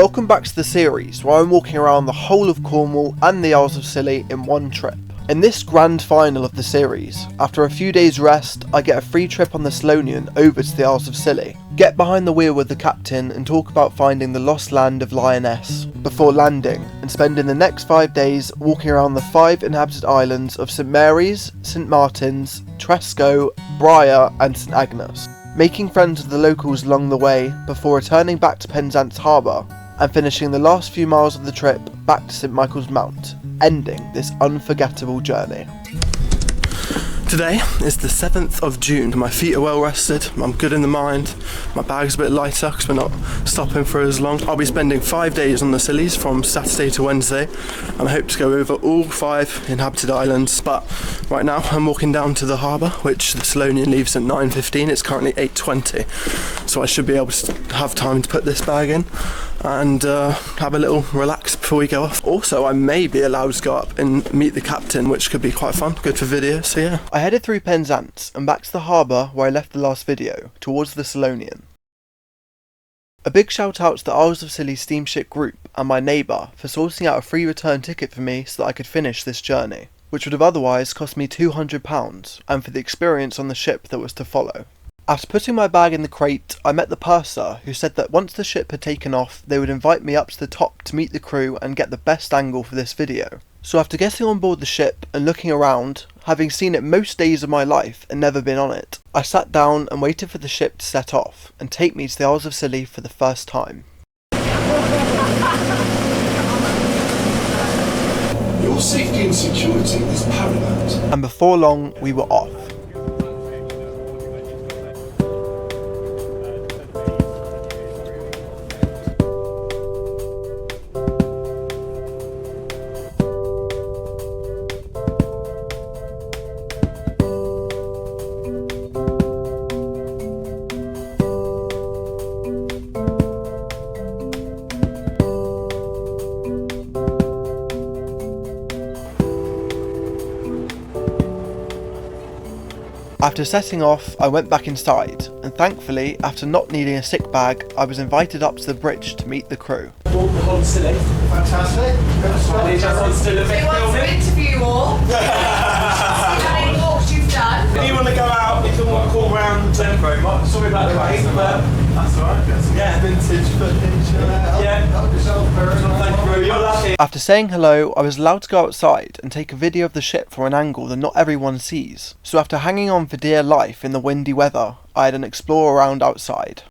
Welcome back to the series where I'm walking around the whole of Cornwall and the Isles of Scilly in one trip. In this grand final of the series, after a few days rest, I get a free trip on the Scillonian over to the Isles of Scilly, get behind the wheel with the captain and talk about finding the lost land of Lyonesse, before landing and spending the next 5 days walking around the 5 inhabited islands of St Mary's, St Martin's, Tresco, Bryher and St Agnes, making friends with the locals along the way before returning back to Penzance Harbour and finishing the last few miles of the trip back to St Michael's Mount, ending this unforgettable journey. Today is the 7th of June. My feet are well rested, I'm good in the mind, my bag's a bit lighter because we're not stopping for as long. I'll be spending 5 days on the Scillies from Saturday to Wednesday, and I hope to go over all 5 inhabited islands. But right now I'm walking down to the harbour, which the Scillonian leaves at 9:15. It's currently 8:20, so I should be able to have time to put this bag in and have a little relax before we go off. Also, I may be allowed to go up and meet the captain, which could be quite fun, good for video, so yeah. I headed through Penzance and back to the harbour where I left the last video, towards the Scillonian. A big shout out to the Isles of Scilly Steamship group and my neighbour for sourcing out a free return ticket for me so that I could finish this journey, which would have otherwise cost me £200, and for the experience on the ship that was to follow. After putting my bag in the crate, I met the purser, who said that once the ship had taken off, they would invite me up to the top to meet the crew and get the best angle for this video. So after getting on board the ship and looking around, having seen it most days of my life and never been on it, I sat down and waited for the ship to set off and take me to the Isles of Scilly for the first time. Your safety and security is paramount. And before long, we were off. After setting off, I went back inside, and thankfully, after not needing a sick bag, I was invited up to the bridge to meet the crew. Walk the whole Scilly. Fantastic. He just wants to do a bit He wants to interview you all. See how many walks you've done. If you want to go out, you can walk all around. Thank you very much. Sorry about the rain, but that's alright. Yeah. Vintage footage. Yeah. Help yourself, Thank you. You're lucky. After saying hello, I was allowed to go outside and take a video of the ship from an angle that not everyone sees. So after hanging on for dear life in the windy weather, I had an explore around outside.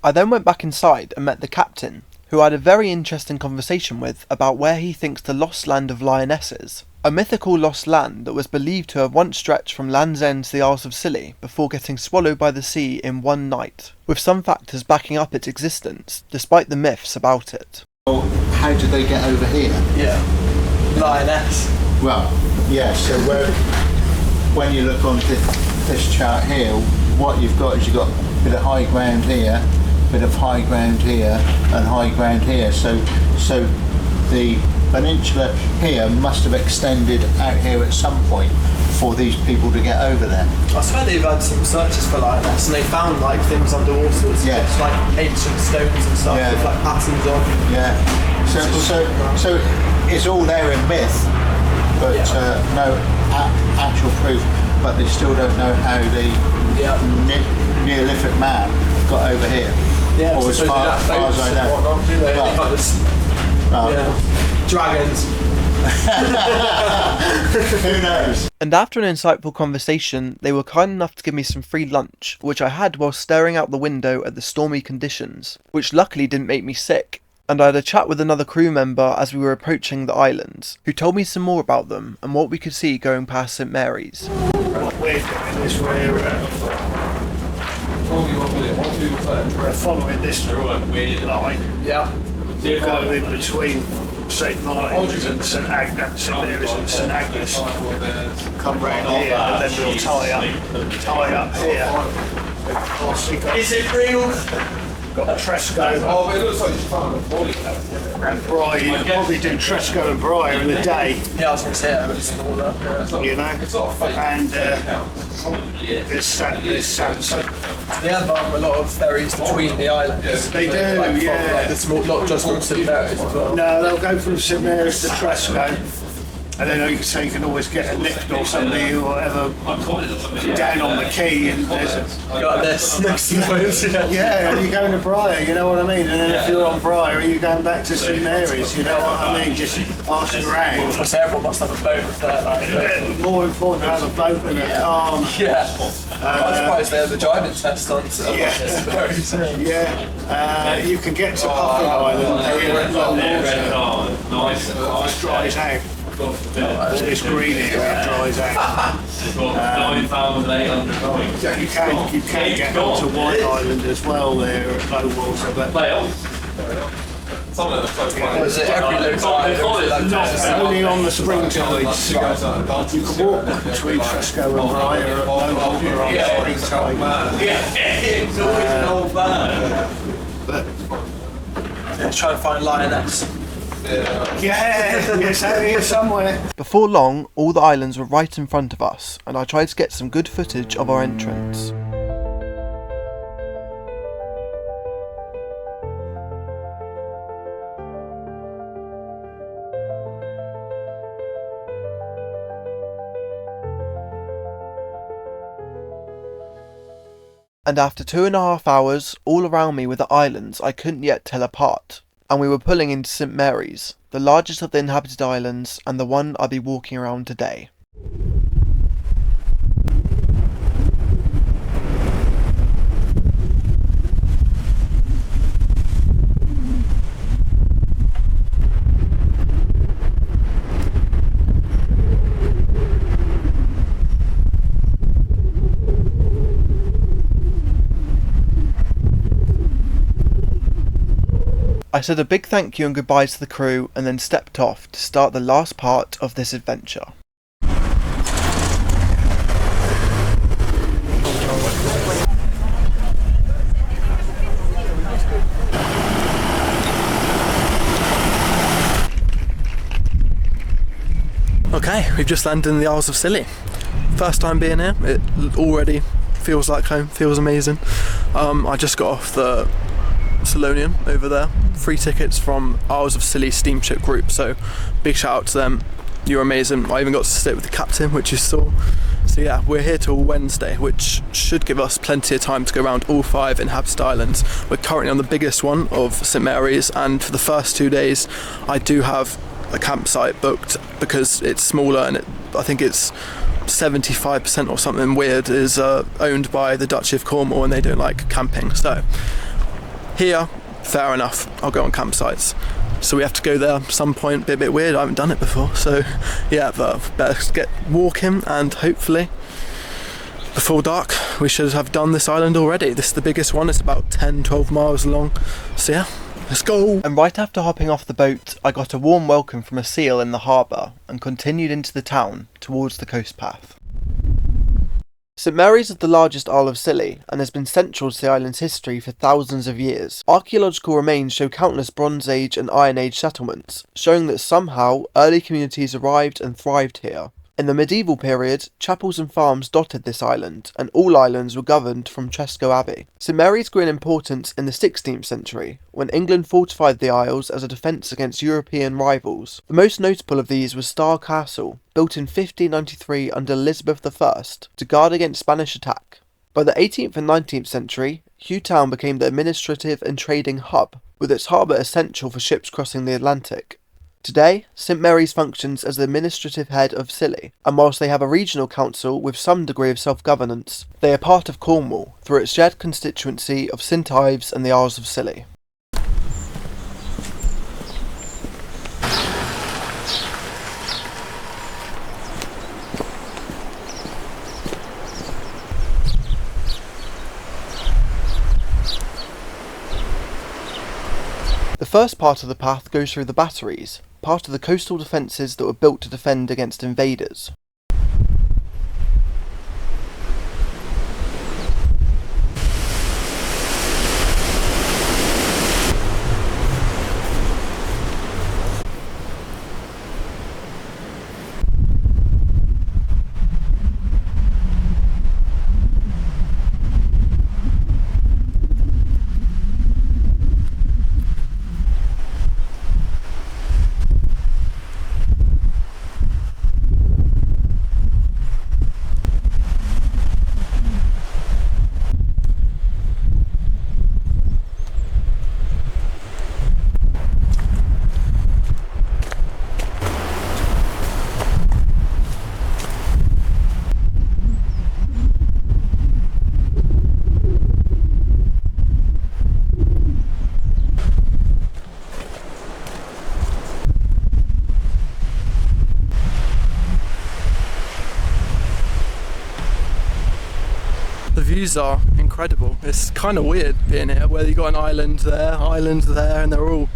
I then went back inside and met the captain, who I had a very interesting conversation with about where he thinks the lost land of Lyonesse is. A mythical lost land that was believed to have once stretched from Land's End to the Isles of Scilly before getting swallowed by the sea in one night, with some factors backing up its existence, despite the myths about it. Well, how did they get over here? Yeah. Lyonesse. Well, yeah, so when you look on this chart here, what you've got is you've got a bit of high ground here, bit of high ground here and high ground here, so the peninsula here must have extended out here at some point for these people to get over there. I swear they've had some searches for Lyonesse and they found like things underwater, Yeah. like ancient stones and stuff Yeah. with like patterns on. Yeah, so it's all there in myth, but no actual proof, but they still don't know how the Neolithic man got over here. Yeah, or as far as I know. Whatnot, do they? Dragons. Who knows? And after an insightful conversation, they were kind enough to give me some free lunch, which I had while staring out the window at the stormy conditions, which luckily didn't make me sick. And I had a chat with another crew member as we were approaching the islands, who told me some more about them and what we could see going past St Mary's. We're doing this, we're following this line. Yeah. We're going in between St Martin's and St Agnes, St Mary's and St Agnes. Come round here and then we'll tie up here. Is it real? Got Tresco and Bryher. You could probably do Tresco and Bryher in a day. Yeah, I was going to say that, but it's smaller. You know, and there's Samson. They have a lot of ferries between the islands. They do, Like, yeah. From, like, the small, not just from St Mary's as well. No, they'll go from St Mary's to Tresco, and then you can always get a lift or something or whatever down on the quay, and there's a Got this next to those, yeah, and you go to Bryher, you know what I mean? And then if you're on Bryher, you're going back to St Mary's, you know what I mean? Just ask around. So everyone must have a boat with that. More important to have a boat than a car. Yeah. I'm surprised they have the driving test on St Mary's. Yeah, you can get to Puffin Island here at low water. It dries out. This green area dries out. You can get onto White Island as well there at low water, but Was it every local island? not only on the spring tides. You can walk between Tresco and Bryher at low water on spring tide. Let's try and find Lyonesse. Yeah, it's out here somewhere. Before long, all the islands were right in front of us, and I tried to get some good footage of our entrance. And after 2.5 hours, all around me were the islands I couldn't yet tell apart. And we were pulling into St Mary's, the largest of the inhabited islands and the one I'll be walking around today. I said a big thank you and goodbye to the crew and then stepped off to start the last part of this adventure. Okay, we've just landed in the Isles of Scilly. First time being here, it already feels like home, feels amazing. I just got off the Scillonian over there. Free tickets from Isles of Scilly Steamship group, so big shout out to them. You're amazing. I even got to sit with the captain, which you saw. So yeah, we're here till Wednesday, which should give us plenty of time to go around all 5 inhabited islands. We're currently on the biggest one of St Mary's, and for the first 2 days I do have a campsite booked because it's smaller, and I think it's 75% or something weird is owned by the Duchy of Cornwall, and they don't like camping. So here, fair enough, I'll go on campsites. So we have to go there at some point, bit weird, I haven't done it before. So yeah, but better get walking, and hopefully before dark we should have done this island already. This is the biggest one, it's about 10-12 miles long. So yeah, let's go! And right after hopping off the boat, I got a warm welcome from a seal in the harbour and continued into the town towards the coast path. St Mary's is the largest Isle of Scilly and has been central to the island's history for thousands of years. Archaeological remains show countless Bronze Age and Iron Age settlements, showing that somehow early communities arrived and thrived here. In the medieval period, chapels and farms dotted this island, and all islands were governed from Tresco Abbey. St Mary's grew in importance in the 16th century, when England fortified the Isles as a defence against European rivals. The most notable of these was Star Castle, built in 1593 under Elizabeth I to guard against Spanish attack. By the 18th and 19th century, Hugh Town became the administrative and trading hub, with its harbour essential for ships crossing the Atlantic. Today, St Mary's functions as the administrative head of Scilly, and whilst they have a regional council with some degree of self-governance, they are part of Cornwall through its shared constituency of St Ives and the Isles of Scilly. The first part of the path goes through the batteries, part of the coastal defences that were built to defend against invaders. The views are incredible. It's kind of weird being here, where you've got an island there, and they're all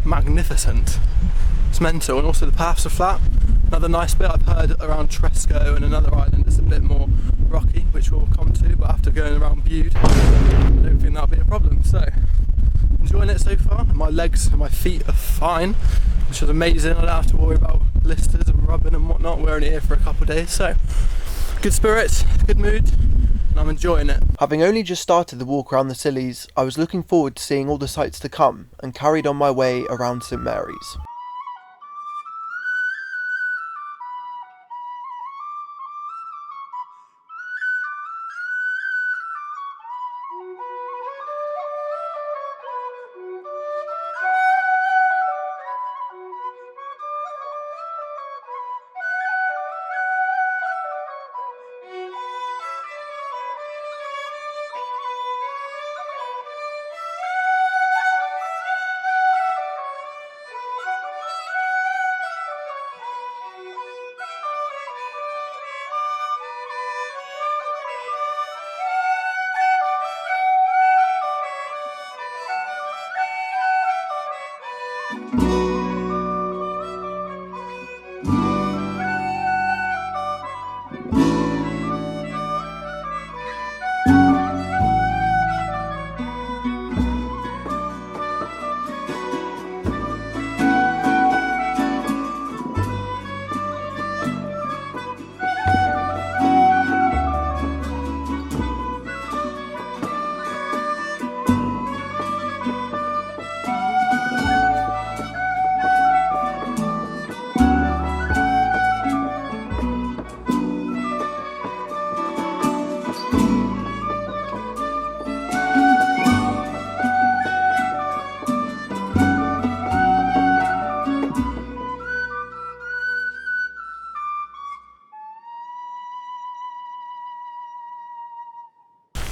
magnificent. It's mental, and also the paths are flat. Another nice bit I've heard around Tresco and another island is a bit more rocky, which we'll come to, but after going around Bude, I don't think that'll be a problem. So, enjoying it so far. My legs and my feet are fine, which is amazing. I don't have to worry about blisters and rubbing and whatnot. We're only here for a couple of days, so good spirits, good mood, and I'm enjoying it. Having only just started the walk around the Scillies, I was looking forward to seeing all the sights to come and carried on my way around St Mary's.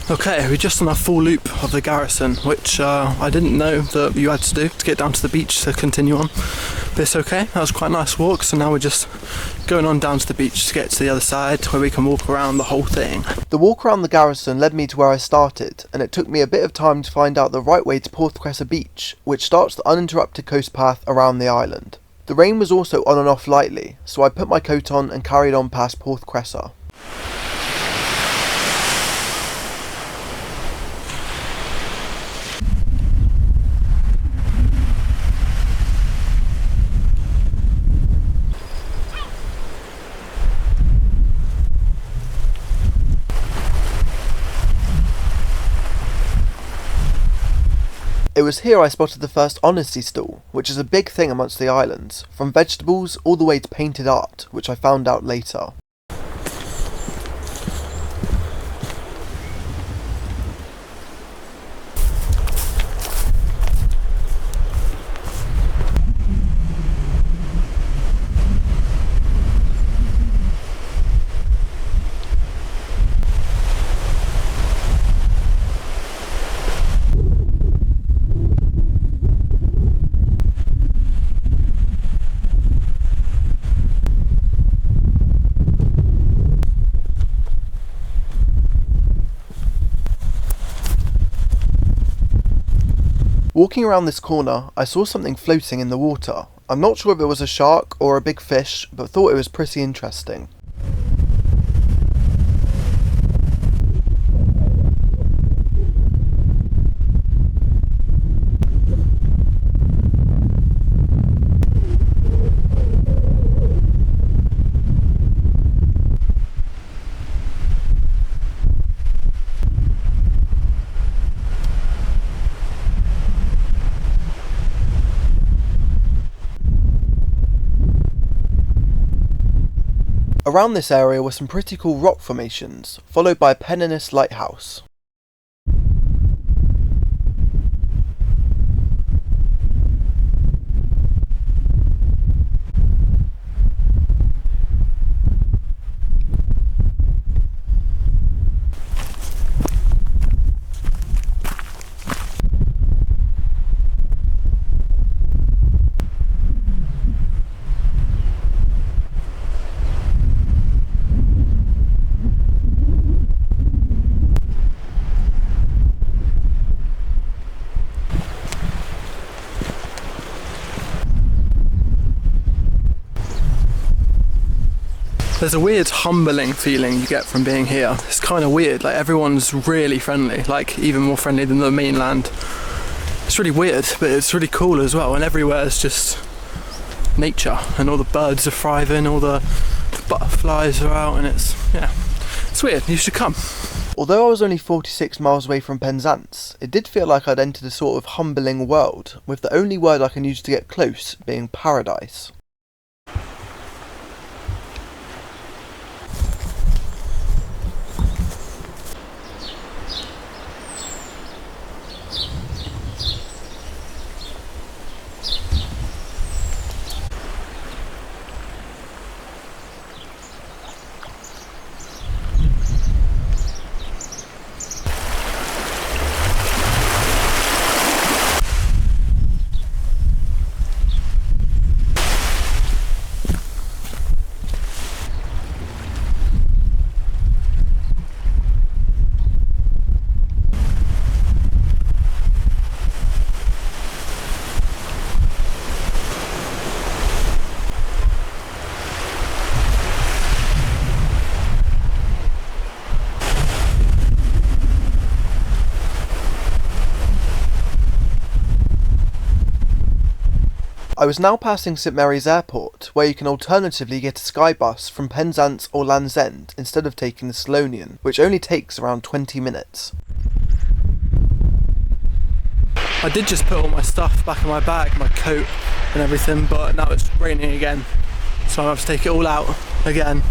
Okay, we're just on a full loop of the garrison, which I didn't know that you had to do to get down to the beach to continue on. But it's okay, that was quite a nice walk, so now we're just going on down to the beach to get to the other side where we can walk around the whole thing. The walk around the garrison led me to where I started, and it took me a bit of time to find out the right way to Porthcressa Beach, which starts the uninterrupted coast path around the island. The rain was also on and off lightly, so I put my coat on and carried on past Porthcressa. It was here I spotted the first honesty stall, which is a big thing amongst the islands, from vegetables all the way to painted art, which I found out later. Walking around this corner, I saw something floating in the water. I'm not sure if it was a shark or a big fish, but thought it was pretty interesting. Around this area were some pretty cool rock formations, followed by Penniness Lighthouse. There's a weird humbling feeling you get from being here. It's kind of weird, like everyone's really friendly, like even more friendly than the mainland. It's really weird, but it's really cool as well, and everywhere is just nature, and all the birds are thriving, all the butterflies are out, and it's weird. You should come. Although I was only 46 miles away from Penzance, it did feel like I'd entered a sort of humbling world, with the only word I can use to get close being paradise. I was now passing St Mary's Airport, where you can alternatively get a sky bus from Penzance or Land's End instead of taking the Scillonian, which only takes around 20 minutes. I did just put all my stuff back in my bag, my coat and everything, but now it's raining again, so I have to take it all out again.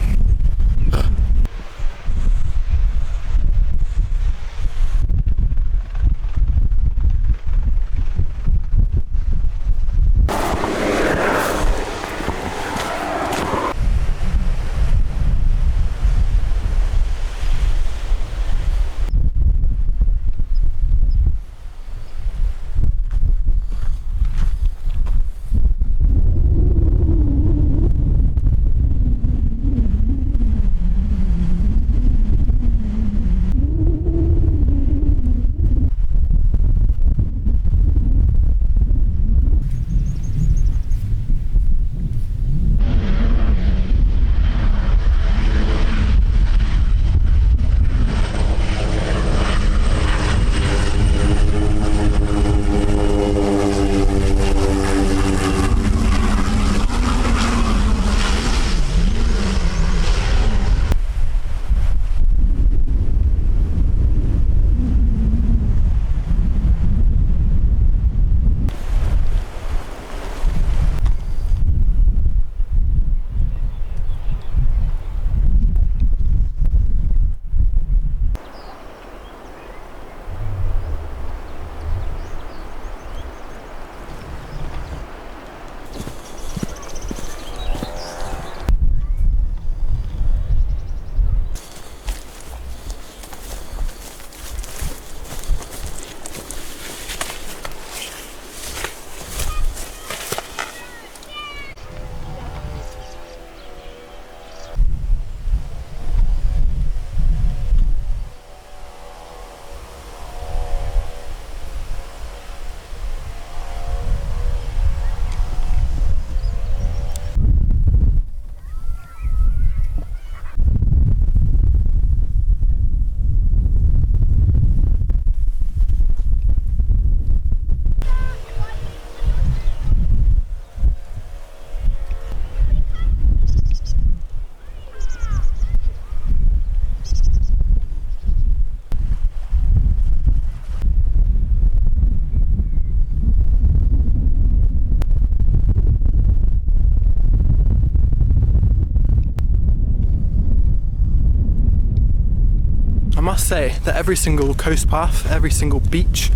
say that every single coast path, every single beach,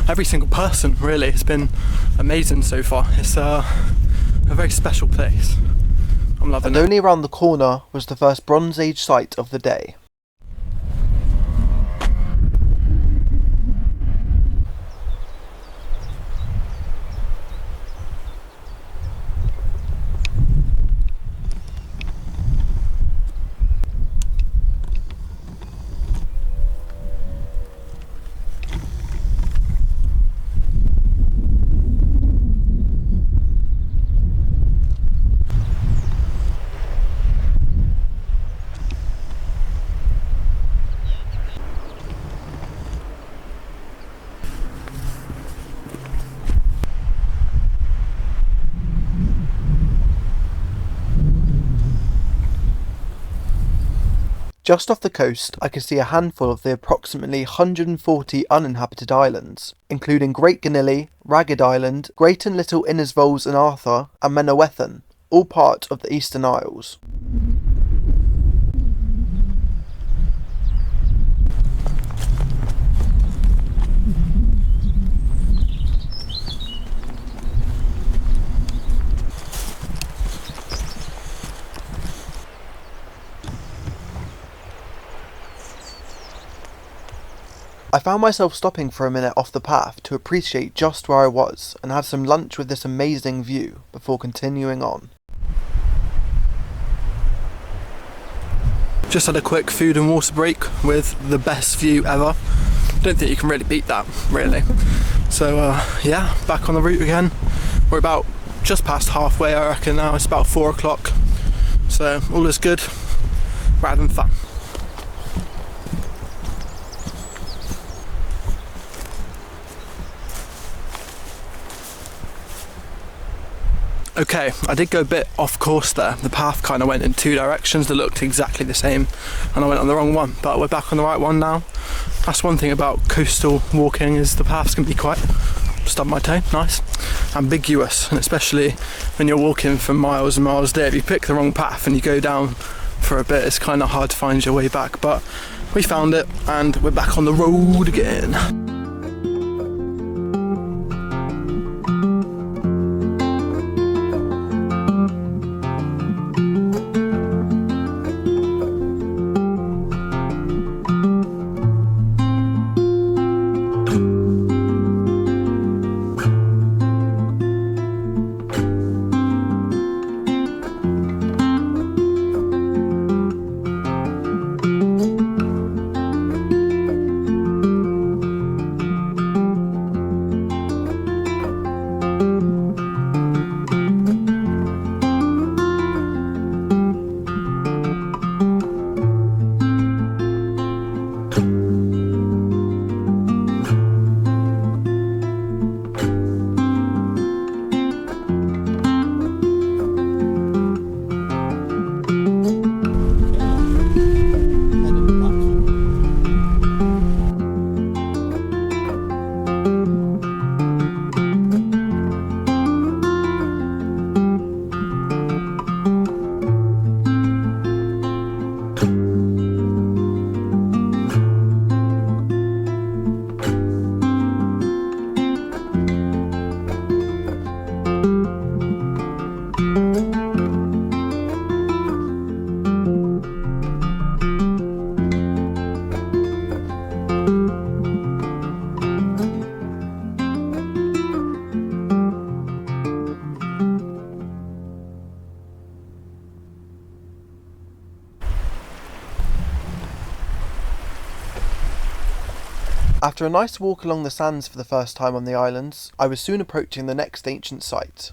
every single person really has been amazing so far. It's a very special place. I'm loving it. And only around the corner was the first Bronze Age site of the day. Just off the coast, I can see a handful of the approximately 140 uninhabited islands, including Great Ganilli, Ragged Island, Great and Little Innisvols and Arthur, and Menawethan, all part of the Eastern Isles. I found myself stopping for a minute off the path to appreciate just where I was and have some lunch with this amazing view before continuing on. Just had a quick food and water break with the best view ever. Don't think you can really beat that, really. So yeah, back on the route again. We're about just past halfway, I reckon now. It's about 4 o'clock. So all is good. We're having fun. Okay, I did go a bit off course there. The path kind of went in two directions that looked exactly the same, and I went on the wrong one, but we're back on the right one now. That's one thing about coastal walking, is the paths can be quite, stub my toe, nice, ambiguous, and especially when you're walking for miles and miles there. If you pick the wrong path and you go down for a bit, it's kind of hard to find your way back, but we found it and we're back on the road again. After a nice walk along the sands for the first time on the islands, I was soon approaching the next ancient site.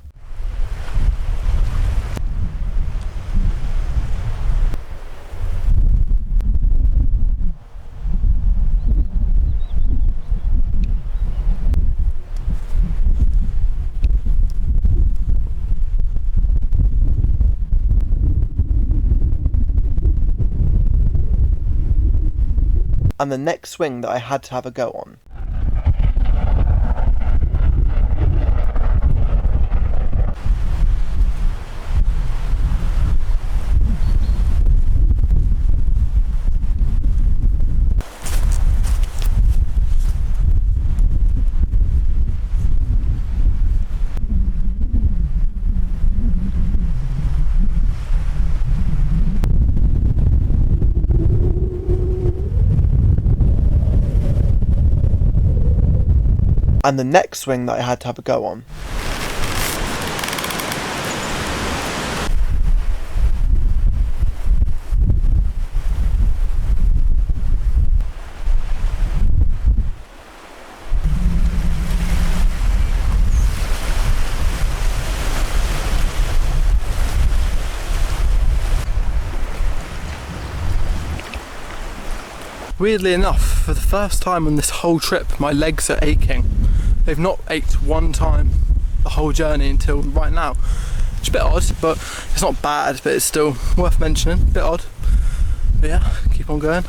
And the next swing that I had to have a go on. and the next swing that I had to have a go on. Weirdly enough, for the first time on this whole trip, my legs are aching. They've not ached one time the whole journey until right now. It's a bit odd, but it's not bad, but it's still worth mentioning. A bit odd. But yeah, keep on going.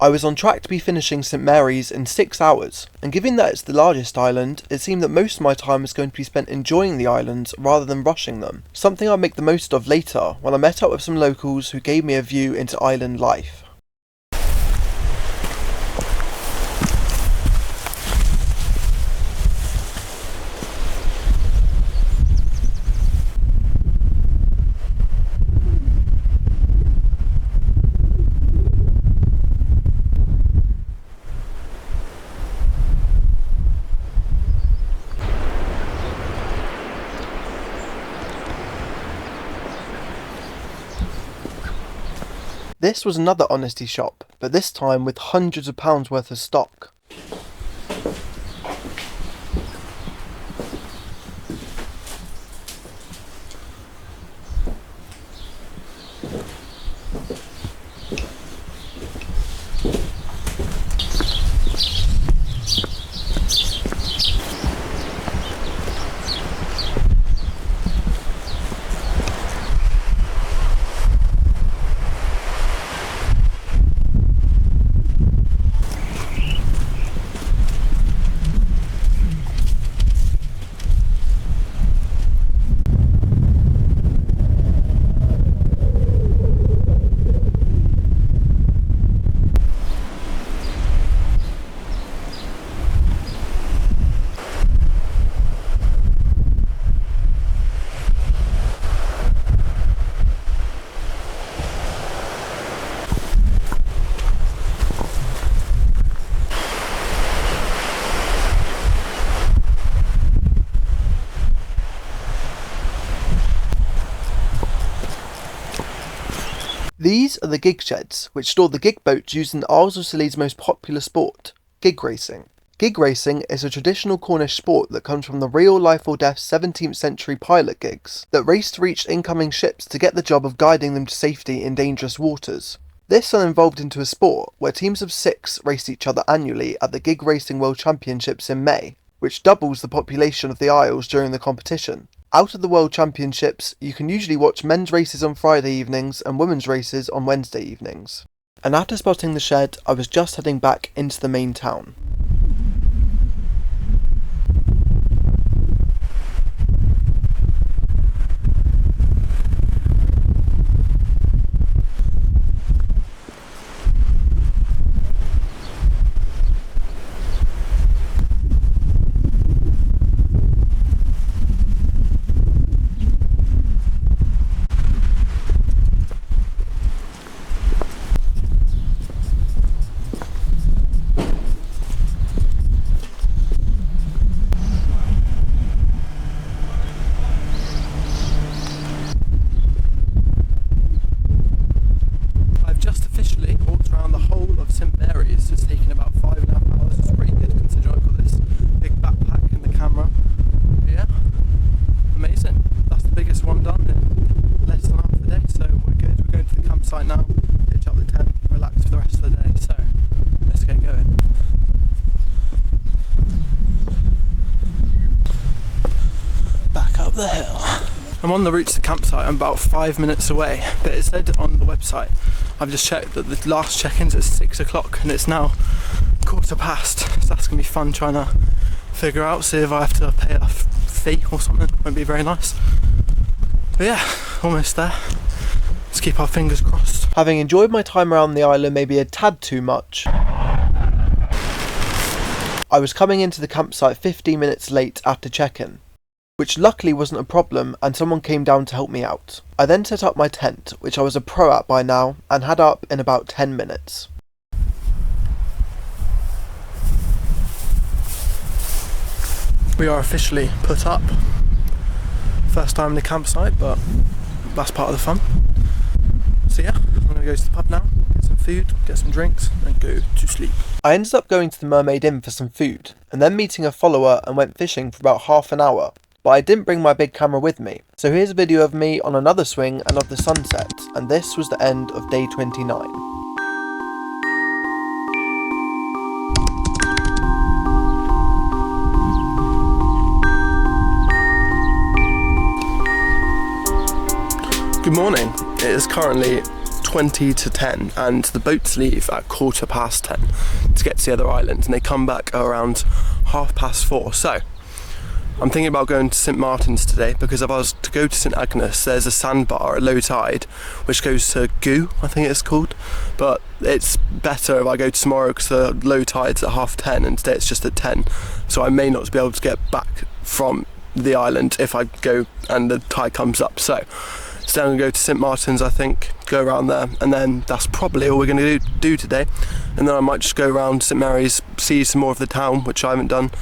I was on track to be finishing St Mary's in 6 hours, and given that it's the largest island, it seemed that most of my time was going to be spent enjoying the islands rather than rushing them, something I'd make the most of later when I met up with some locals who gave me a view into island life. This was another honesty shop, but this time with hundreds of pounds worth of stock. These are the gig sheds, which store the gig boats used in the Isles of Scilly's most popular sport, gig racing. Gig racing is a traditional Cornish sport that comes from the real life or death 17th century pilot gigs that race to reach incoming ships to get the job of guiding them to safety in dangerous waters. This then evolved into a sport where teams of 6 race each other annually at the Gig Racing World Championships in May, which doubles the population of the Isles during the competition. Out of the World Championships, you can usually watch men's races on Friday evenings and women's races on Wednesday evenings. And after spotting the shed, I was just heading back into the main town. I'm on the route to the campsite. I'm about 5 minutes away, but it said on the website, I've just checked, that the last check-in's at 6 o'clock and it's now 1:15, so that's going to be fun trying to figure out, see if I have to pay a fee or something. Won't be very nice. But yeah, almost there. Let's keep our fingers crossed. Having enjoyed my time around the island maybe a tad too much, I was coming into the campsite 15 minutes late after check-in, which luckily wasn't a problem and someone came down to help me out. I then set up my tent, which I was a pro at by now, and had up in about 10 minutes. We are officially put up. First time in the campsite, but that's part of the fun. So yeah, I'm going to go to the pub now, get some food, get some drinks, and go to sleep. I ended up going to the Mermaid Inn for some food, and then meeting a follower and went fishing for about half an hour. But I didn't bring my big camera with me, so here's a video of me on another swing and of the sunset, and this was the end of day 29. Good morning. It is currently 20 to 10 and the boats leave at 10:15 to get to the other island, and they come back around 4:30. So I'm thinking about going to St Martin's today, because if I was to go to St Agnes, there's a sandbar at low tide which goes to Gugh, I think it's called, but it's better if I go tomorrow because the low tide's at 10:30 and today it's just at 10, so I may not be able to get back from the island if I go and the tide comes up. So I'm going to go to St Martin's, I think, go around there, and then that's probably all we're going to do today, and then I might just go around St Mary's, see some more of the town, which I haven't done.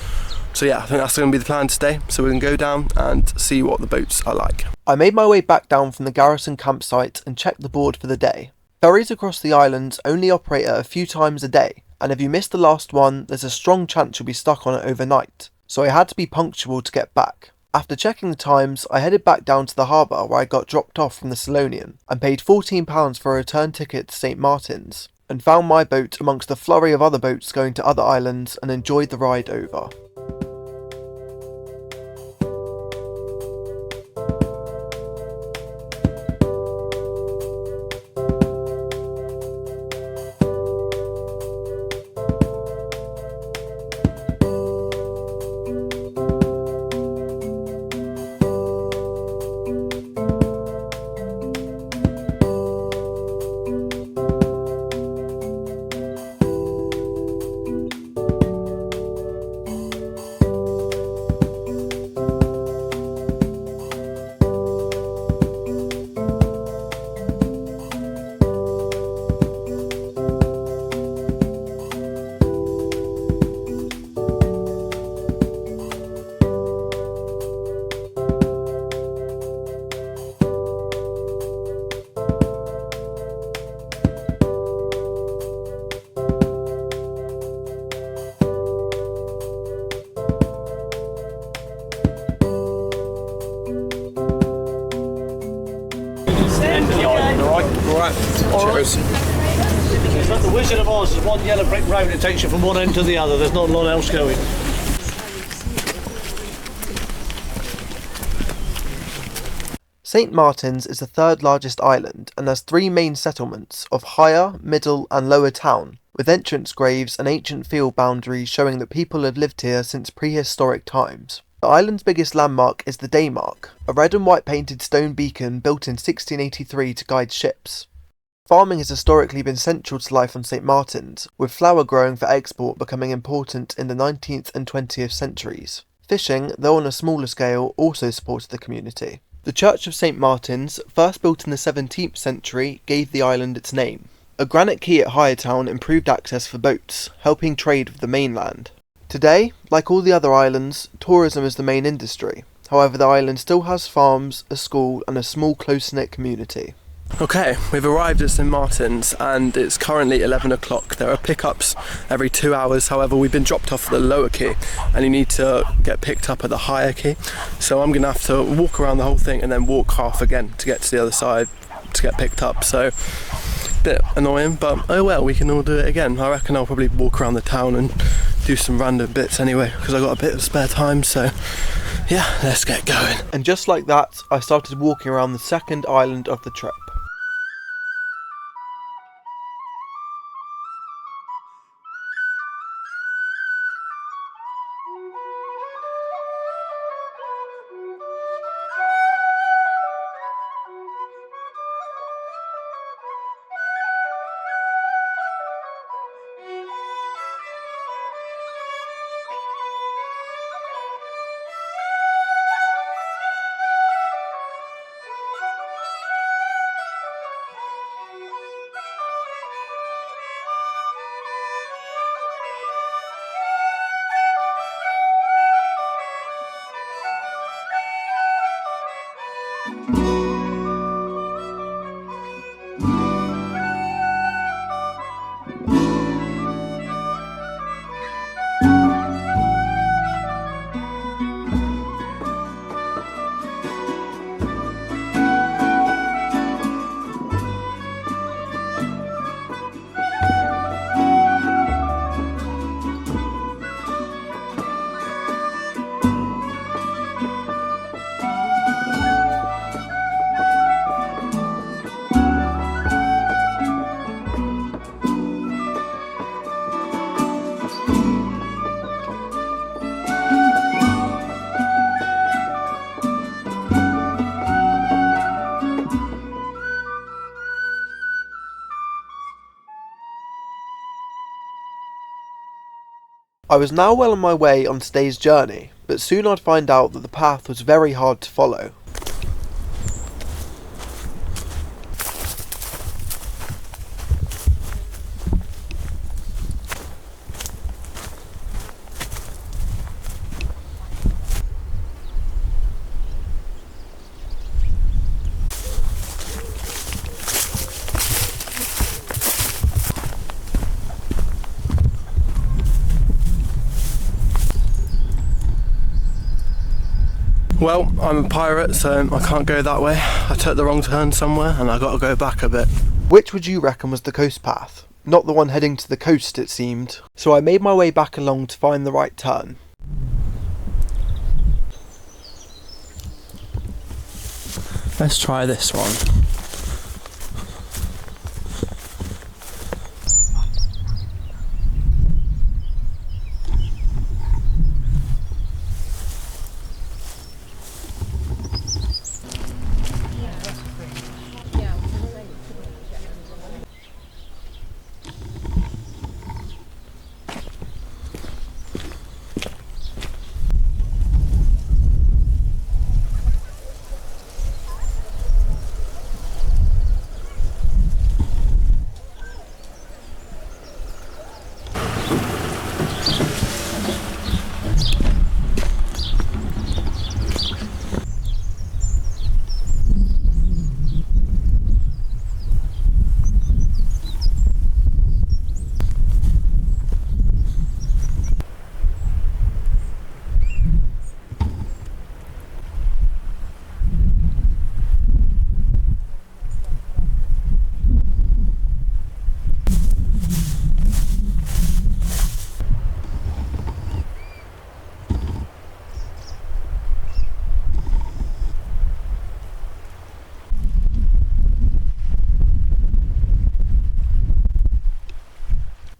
So yeah, I think that's going to be the plan today, so we can go down and see what the boats are like. I made my way back down from the garrison campsite and checked the board for the day. Ferries across the island only operate at a few times a day, and if you miss the last one, there's a strong chance you'll be stuck on it overnight, so I had to be punctual to get back. After checking the times, I headed back down to the harbour where I got dropped off from the Scillonian, and paid £14 for a return ticket to St Martin's, and found my boat amongst the flurry of other boats going to other islands and enjoyed the ride over. Cheers. It's like the Wizard of Oz. There's one yellow brick road that takes you from one end to the other. There's not a lot else going. St Martin's is the third largest island and has 3 main settlements of Higher, Middle and Lower Town, with entrance graves and ancient field boundaries showing that people have lived here since prehistoric times. The island's biggest landmark is the Daymark, a red and white painted stone beacon built in 1683 to guide ships. Farming has historically been central to life on St Martin's, with flour growing for export becoming important in the 19th and 20th centuries. Fishing, though on a smaller scale, also supported the community. The Church of St Martin's, first built in the 17th century, gave the island its name. A granite quay at Higher Town improved access for boats, helping trade with the mainland. Today, like all the other islands, tourism is the main industry. However, the island still has farms, a school and a small close-knit community. Okay, we've arrived at St Martin's and it's currently 11 o'clock. There are pickups every 2 hours, however we've been dropped off at the lower quay and you need to get picked up at the higher quay. So I'm going to have to walk around the whole thing and then walk half again to get to the other side to get picked up. So, a bit annoying, but oh well, we can all do it again. I reckon I'll probably walk around the town and do some random bits anyway, because I've got a bit of spare time, so yeah, let's get going. And just like that, I started walking around the second island of the trip. I was now well on my way on today's journey, but soon I'd find out that the path was very hard to follow. Well, I'm a pirate, so I can't go that way. I took the wrong turn somewhere and I got to go back a bit. Which would you reckon was the coast path? Not the one heading to the coast, it seemed. So I made my way back along to find the right turn. Let's try this one.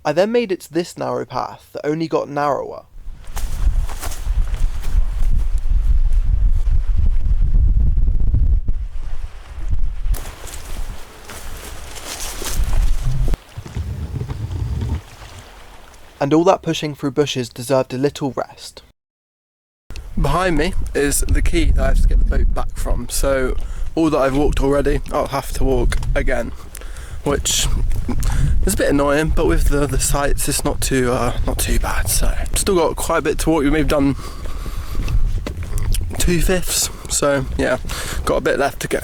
I then made it to this narrow path that only got narrower. And all that pushing through bushes deserved a little rest. Behind me is the quay that I have to get the boat back from, so all that I've walked already, I'll have to walk again, which is a bit annoying, but with the sights it's not too bad. So still got quite a bit to walk. We've done 2/5, so yeah, got a bit left to go.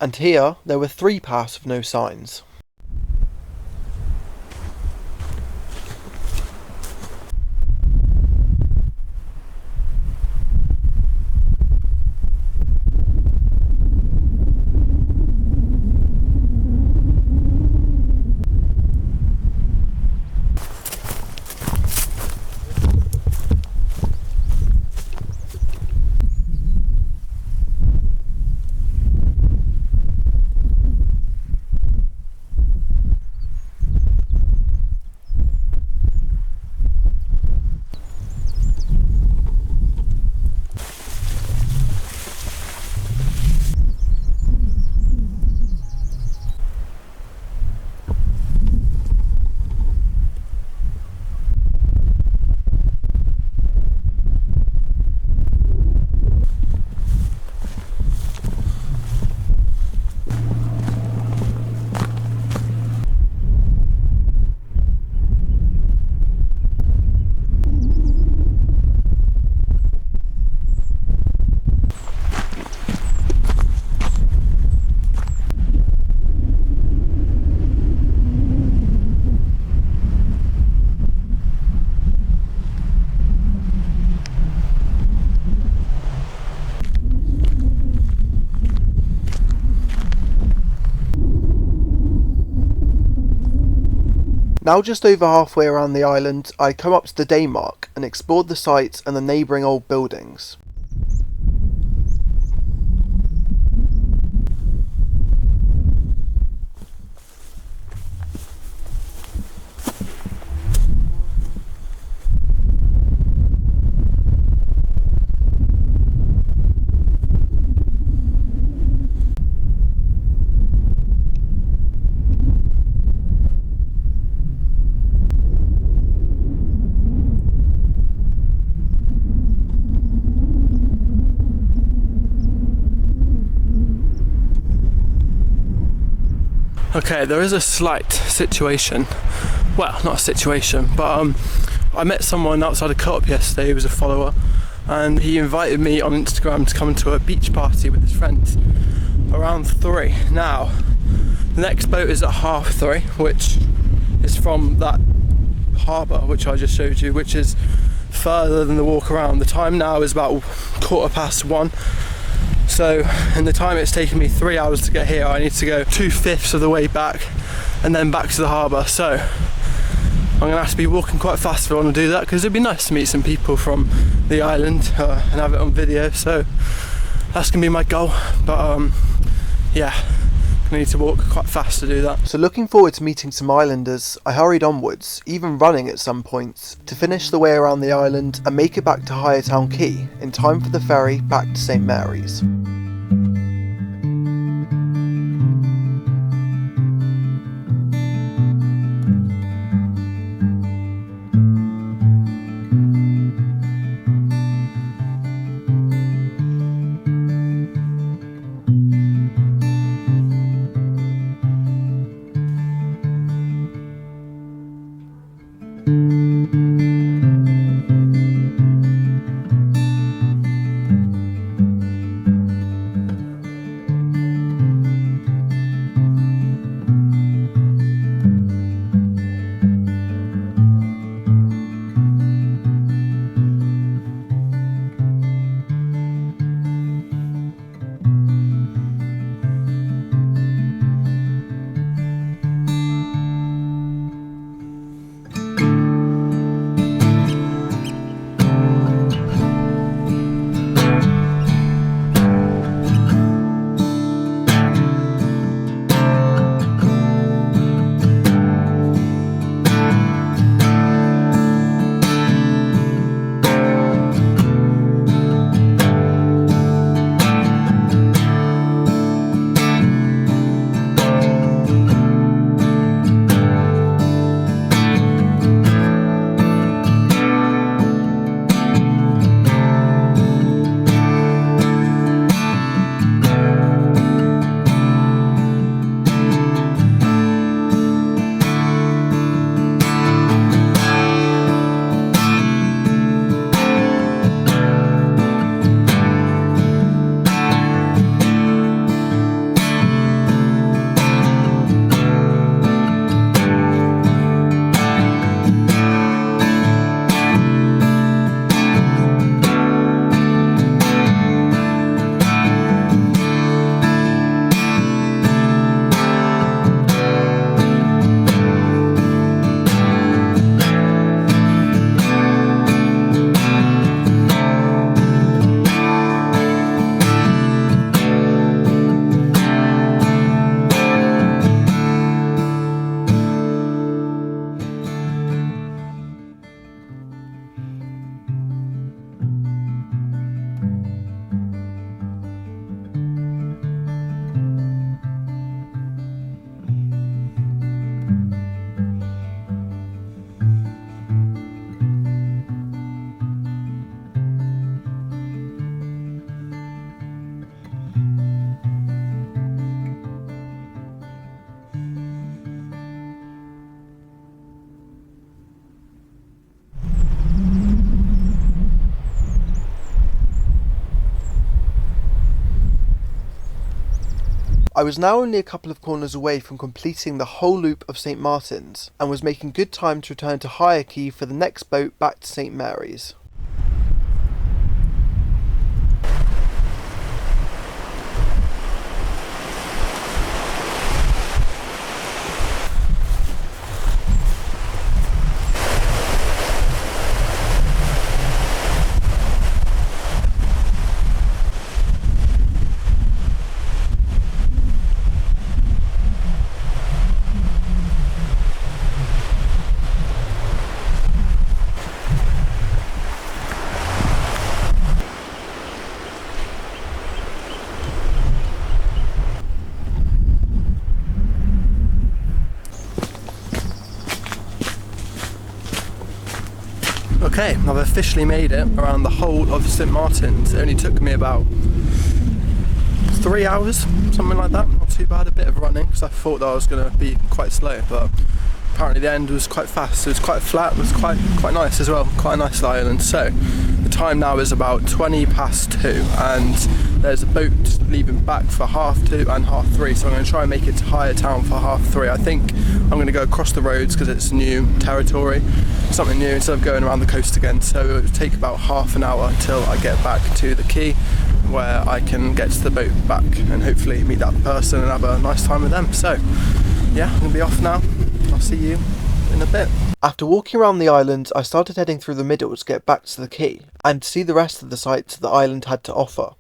And here there were 3 paths with no signs. Now just over halfway around the island, I come up to the day mark and explored the sites and the neighbouring old buildings. Okay, there is a slight situation. Well, not a situation, but I met someone outside a co-op yesterday who was a follower, and he invited me on Instagram to come to a beach party with his friends around 3. Now, the next boat is at 3:30, which is from that harbour which I just showed you, which is further than the walk around. The time now is about 1:15. So in the time it's taken me 3 hours to get here, I need to go 2/5 of the way back and then back to the harbour. So I'm going to have to be walking quite fast if I want to do that, because it'd be nice to meet some people from the island and have it on video. So that's going to be my goal, but yeah, I need to walk quite fast to do that. So looking forward to meeting some islanders, I hurried onwards, even running at some points, to finish the way around the island and make it back to Highertown Quay in time for the ferry back to St Mary's. I was now only a couple of corners away from completing the whole loop of St Martin's, and was making good time to return to hire key for the next boat back to St Mary's. Okay, I've officially made it around the whole of St Martin's. It only took me about 3 hours, something like that. Not too bad, a bit of running because I thought that I was going to be quite slow, but apparently the end was quite fast. It was quite flat, it was quite nice as well, quite a nice island. So the time now is about 2:20, and there's a boat leaving back for 2:30 and 3:30, so I'm going to try and make it to Higher Town for 3:30. I think I'm going to go across the roads because it's new territory, something new, instead of going around the coast again. So it will take about half an hour until I get back to the quay, where I can get to the boat back and hopefully meet that person and have a nice time with them. So yeah, I'm going to be off now. I'll see you in a bit. After walking around the island, I started heading through the middle to get back to the quay, and to see the rest of the sights the island had to offer.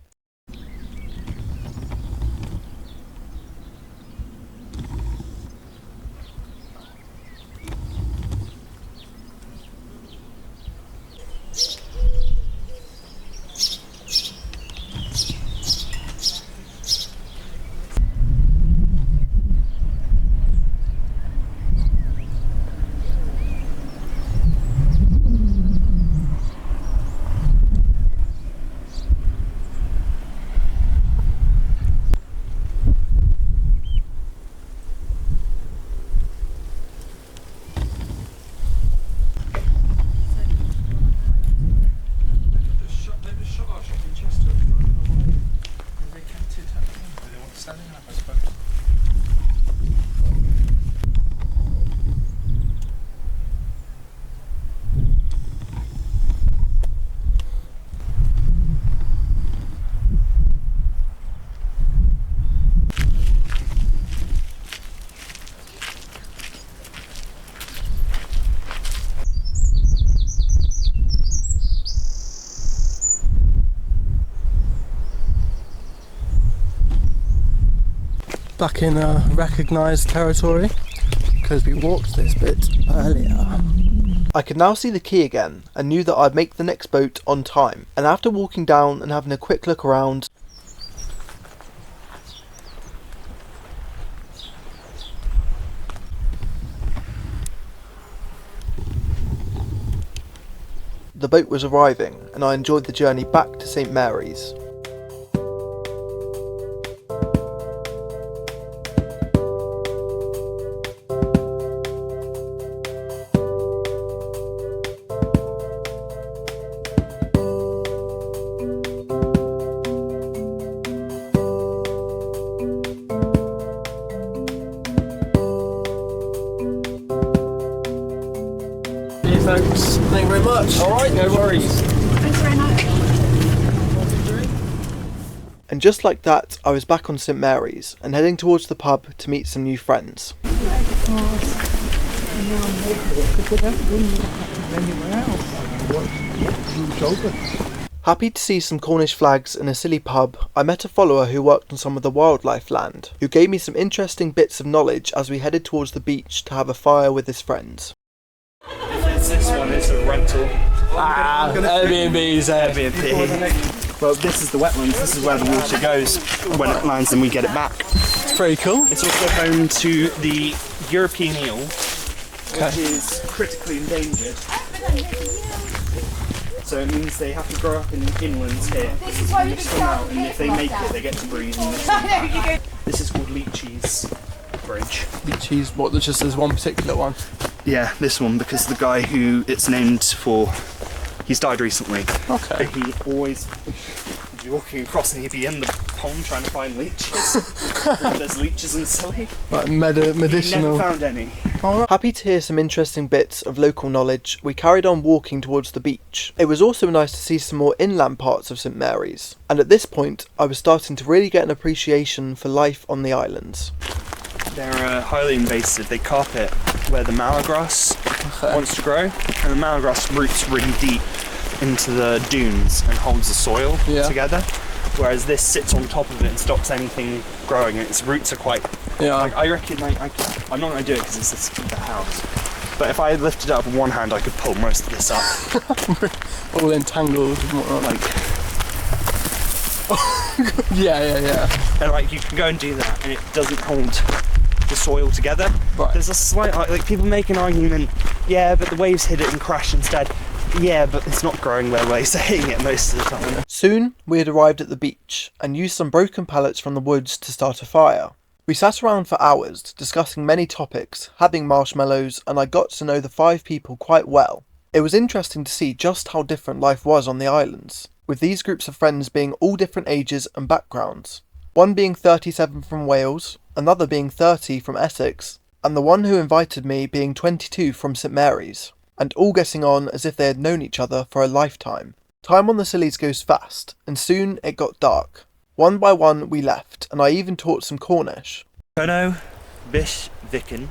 Back in recognised territory because we walked this bit earlier. I could now see the quay again and knew that I'd make the next boat on time, and after walking down and having a quick look around, the boat was arriving and I enjoyed the journey back to St Mary's. Thanks. Thank you very much. Alright, no worries. Thanks very much. And just like that, I was back on St Mary's and heading towards the pub to meet some new friends. Happy to see some Cornish flags in a Scilly pub, I met a follower who worked on some of the wildlife land, who gave me some interesting bits of knowledge as we headed towards the beach to have a fire with his friends. This one is a rental. Airbnb's Airbnb. Well, this is the wetlands. This is where the water goes when it lands and we get it back. It's pretty cool. It's also home to the European eel, which is critically endangered. So it means they have to grow up in inlands here. This is why we They swim out, and if they make it, they get to breathe in this. This is called Leachy's Bridge. Cheese, what? There's just this one particular one. Yeah, this one, because the guy who it's named for, he's died recently. Okay. But he always would be walking across and he'd be in the pond trying to find leeches. There's leeches in Scilly. Like medicinal. Never found any. Happy to hear some interesting bits of local knowledge, we carried on walking towards the beach. It was also nice to see some more inland parts of St Mary's, and at this point I was starting to really get an appreciation for life on the islands. They're highly invasive. They carpet where the mallow-grass wants to grow, and the mallow-grass roots really deep into the dunes and holds the soil together, whereas this sits on top of it and stops anything growing, and its roots are quite... I reckon I'm not going to do it because it's this big house, but if I lifted it up with one hand I could pull most of this up. All entangled and whatnot. Like, yeah. and like you can go and do that and it doesn't hold the soil together. Right. There's a slight, like people make an argument, yeah, but the waves hit it and crash instead. Yeah, but it's not growing where waves are hitting it most of the time. Soon we had arrived at the beach and used some broken pallets from the woods to start a fire. We sat around for hours discussing many topics, having marshmallows, and I got to know the 5 people quite well. It was interesting to see just how different life was on the islands, with these groups of friends being all different ages and backgrounds. One being 37 from Wales, another being 30 from Essex, and the one who invited me being 22 from St Mary's, and all getting on as if they had known each other for a lifetime. Time on the Scillies goes fast, and soon it got dark. One by one we left, and I even taught some Cornish. Kono, Bish, Vicken,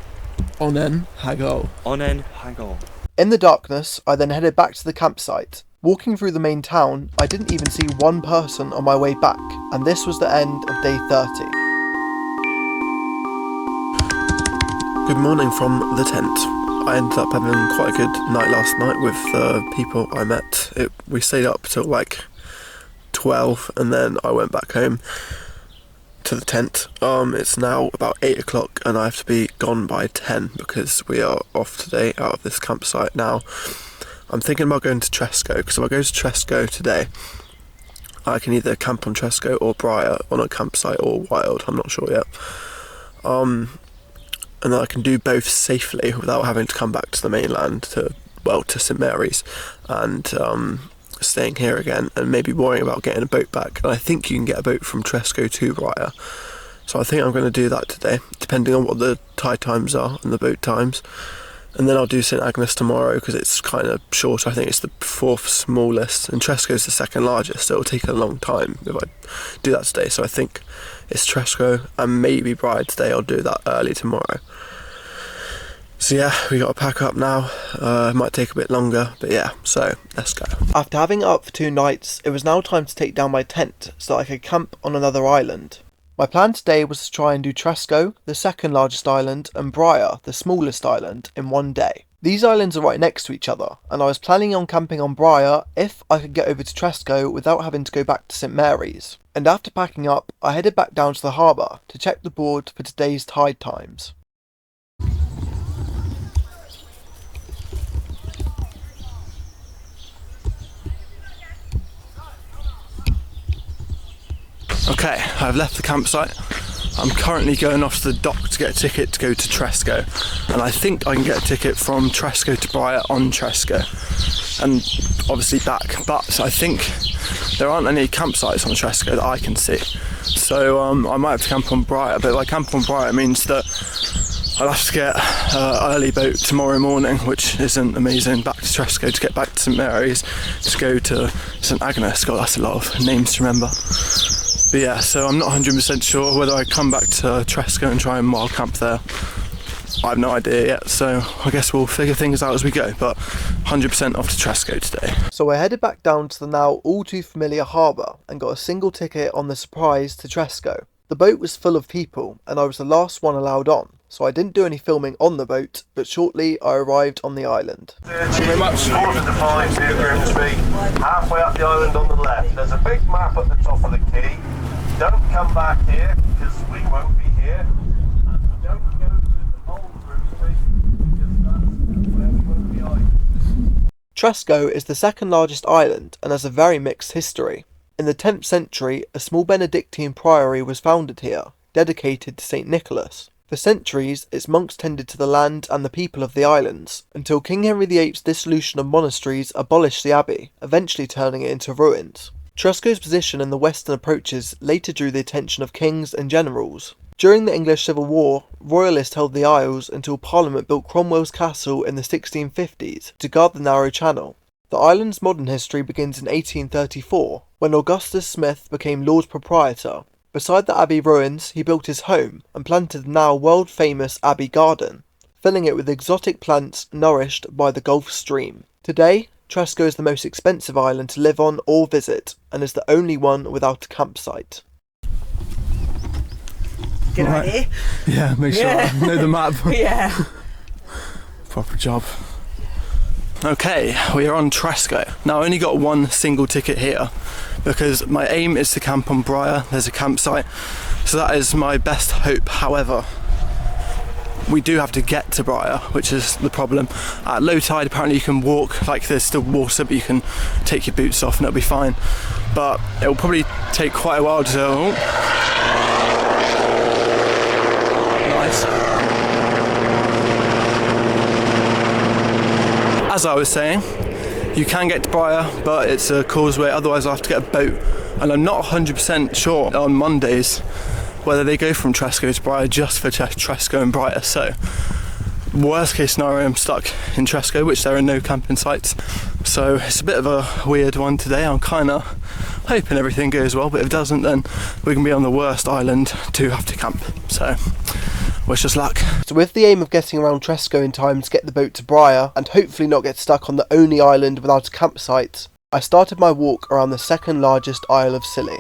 Onen, Hagol. Onen, Hagol. In the darkness, I then headed back to the campsite. Walking through the main town, I didn't even see one person on my way back, and this was the end of day 30. Good morning from the tent. I ended up having quite a good night last night with the people I met. We stayed up till like 12 and then I went back home to the tent. It's now about 8 o'clock and I have to be gone by 10 because we are off today out of this campsite now. I'm thinking about going to Tresco, because if I go to Tresco today I can either camp on Tresco or Bryher on a campsite or wild, I'm not sure yet. And then I can do both safely without having to come back to the mainland to St Mary's and staying here again and maybe worrying about getting a boat back. And I think you can get a boat from Tresco to Bryher, so I think I'm going to do that today, depending on what the tide times are and the boat times. And then I'll do St Agnes tomorrow because it's kind of short. I think it's the 4th smallest and Tresco's the 2nd largest, so it'll take a long time if I do that today. So I think it's Tresco and maybe Bryher today. I'll do that early tomorrow. So yeah, we got to pack up now. It might take a bit longer, but yeah, so let's go. After having it up for 2 nights, it was now time to take down my tent so that I could camp on another island. My plan today was to try and do Tresco, the 2nd largest island, and Bryher, the smallest island, in one day. These islands are right next to each other, and I was planning on camping on Bryher if I could get over to Tresco without having to go back to St Mary's. And after packing up, I headed back down to the harbour to check the board for today's tide times. Okay, I've left the campsite. I'm currently going off to the dock to get a ticket to go to Tresco, and I think I can get a ticket from Tresco to Bryher on Tresco and obviously back, but I think there aren't any campsites on Tresco that I can see, so I might have to camp on Bryher. But if I camp on Bryher it means that I'll have to get an early boat tomorrow morning, which isn't amazing, back to Tresco to get back to St Mary's to go to St Agnes. God, that's a lot of names to remember. But yeah, so I'm not 100% sure whether I come back to Tresco and try and wild camp there. I have no idea yet, so I guess we'll figure things out as we go, but 100% off to Tresco today. So I headed back down to the now all too familiar harbour and got a single ticket on the Surprise to Tresco. The boat was full of people and I was the last one allowed on, so I didn't do any filming on the boat, but shortly I arrived on the island. Thank you very much. 5 near Grimsby, halfway up the island on the left. There's a big map at the top of the quay. Don't come back here because we won't be here. And don't go to the old Grimsby because that's where we won't be either. Tresco is the 2nd largest island and has a very mixed history. In the 10th century, a small Benedictine priory was founded here, dedicated to St Nicholas. For centuries, its monks tended to the land and the people of the islands, until King Henry VIII's dissolution of monasteries abolished the abbey, eventually turning it into ruins. Tresco's position in the western approaches later drew the attention of kings and generals. During the English Civil War, royalists held the Isles until Parliament built Cromwell's castle in the 1650s to guard the narrow channel. The island's modern history begins in 1834, when Augustus Smith became Lord Proprietor. Beside the Abbey ruins, he built his home and planted the now world-famous Abbey Garden, filling it with exotic plants nourished by the Gulf Stream. Today, Tresco is the most expensive island to live on or visit, and is the only one without a campsite. Good idea. Yeah, make sure I know the map. Yeah. Proper job. Okay, we are on Tresco. Now I only got one single ticket here because my aim is to camp on Bryher. There's a campsite, so that is my best hope. However, we do have to get to Bryher, which is the problem. At low tide apparently you can walk, like there's still water, but you can take your boots off and it'll be fine. But it will probably take quite a while to... Nice. As I was saying, you can get to Bryher, but it's a causeway, otherwise I'll have to get a boat. And I'm not 100% sure on Mondays whether they go from Tresco to Bryher just for Tresco and Bryher. So, worst case scenario, I'm stuck in Tresco, which there are no camping sites. So it's a bit of a weird one today. I'm kind of hoping everything goes well, but if it doesn't, then we can be on the worst island to have to camp. So, wish us luck. So with the aim of getting around Tresco in time to get the boat to Bryher, and hopefully not get stuck on the only island without a campsite, I started my walk around the second largest Isle of Scilly.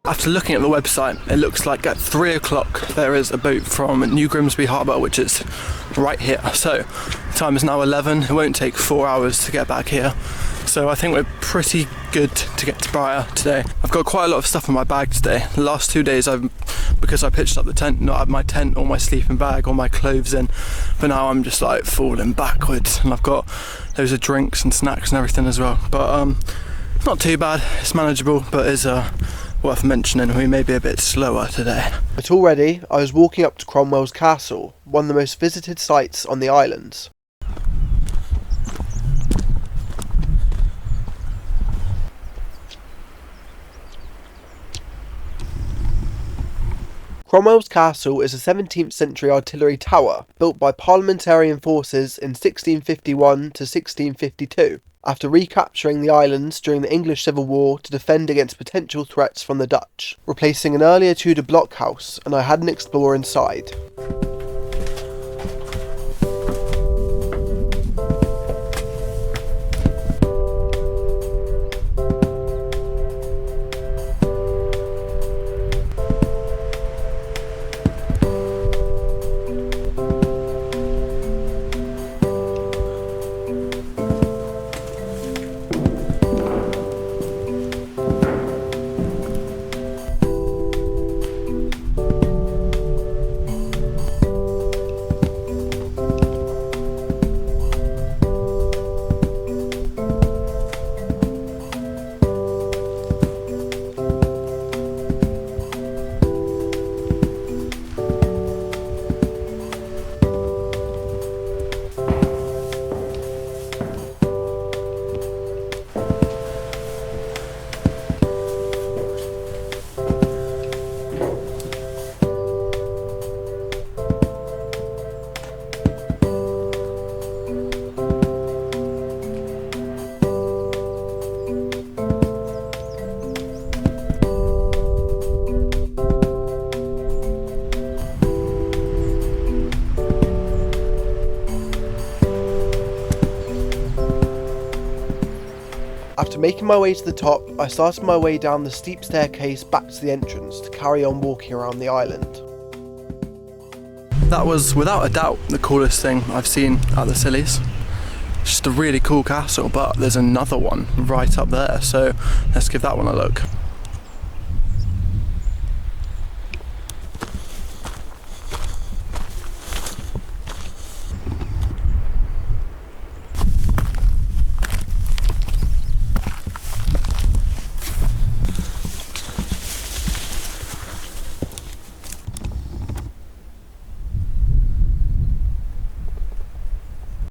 After looking at the website, it looks like at 3 o'clock there is a boat from New Grimsby Harbour, which is right here. So, the time is now 11, it won't take 4 hours to get back here. So I think we're pretty good to get to Bryher today. I've got quite a lot of stuff in my bag today. The last 2 days because I pitched up the tent, not had my tent or my sleeping bag or my clothes in, but now I'm just like falling backwards, and I've got loads of drinks and snacks and everything as well. But not too bad, it's manageable, but it's worth mentioning we may be a bit slower today. But already I was walking up to Cromwell's castle, one of the most visited sites on the islands. Cromwell's castle is a 17th century artillery tower built by parliamentarian forces in 1651 to 1652, after recapturing the islands during the English Civil War to defend against potential threats from the Dutch, replacing an earlier Tudor blockhouse, and I had an explore inside. making my way to the top, I started my way down the steep staircase back to the entrance to carry on walking around the island. That was without a doubt the coolest thing I've seen at the Scillies. It's just a really cool castle, but there's another one right up there, so let's give that one a look.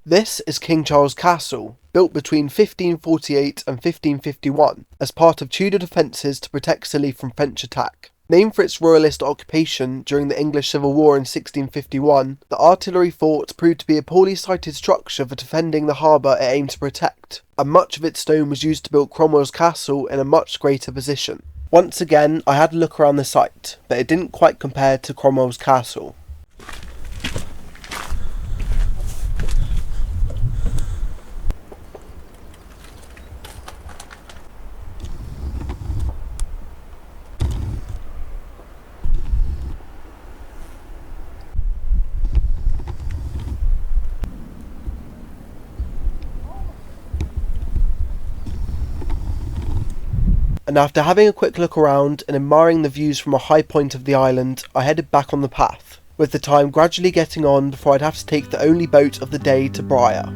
This is King Charles Castle, built between 1548 and 1551 as part of Tudor defences to protect Scilly from French attack. Named for its royalist occupation during the English Civil War in 1651, the artillery fort proved to be a poorly sited structure for defending the harbour it aimed to protect, and much of its stone was used to build Cromwell's castle in a much greater position. Once again, I had a look around the site, but it didn't quite compare to Cromwell's castle. And after having a quick look around and admiring the views from a high point of the island, I headed back on the path, with the time gradually getting on before I'd have to take the only boat of the day to Bryher.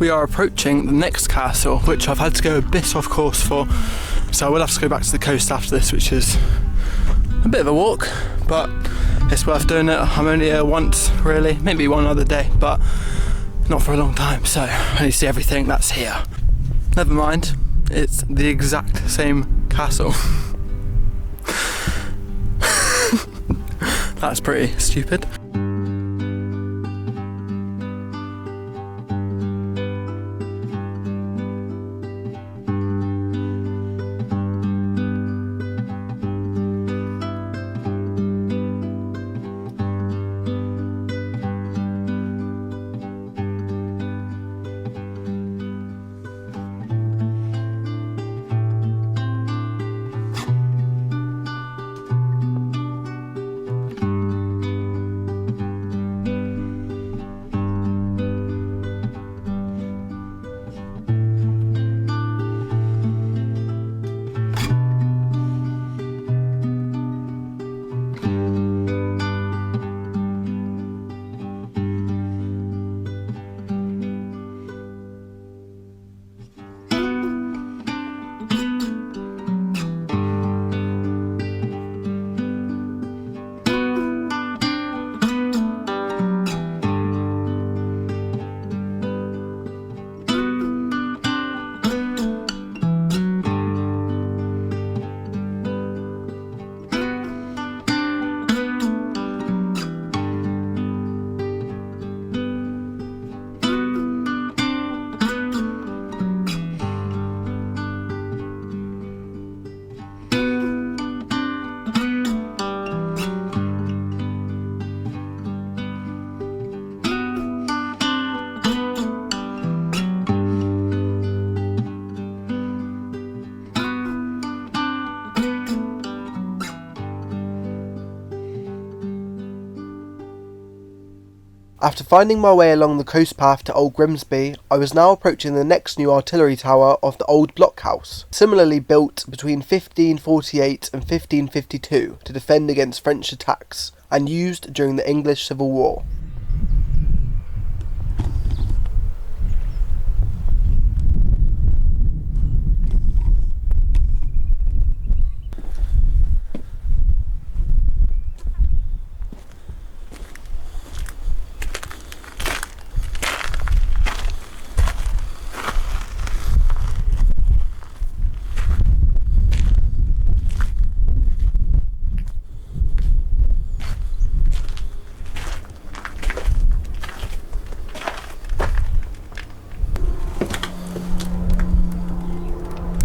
We are approaching the next castle, which I've had to go a bit off course for, so I will have to go back to the coast after this, which is a bit of a walk, but it's worth doing it. I'm only here once, really, maybe one other day, but not for a long time, so I need to see everything that's here. Never mind, it's the exact same castle. That's pretty stupid. After finding my way along the coast path to Old Grimsby, I was now approaching the next new artillery tower of the old blockhouse, similarly built between 1548 and 1552 to defend against French attacks, and used during the English Civil War.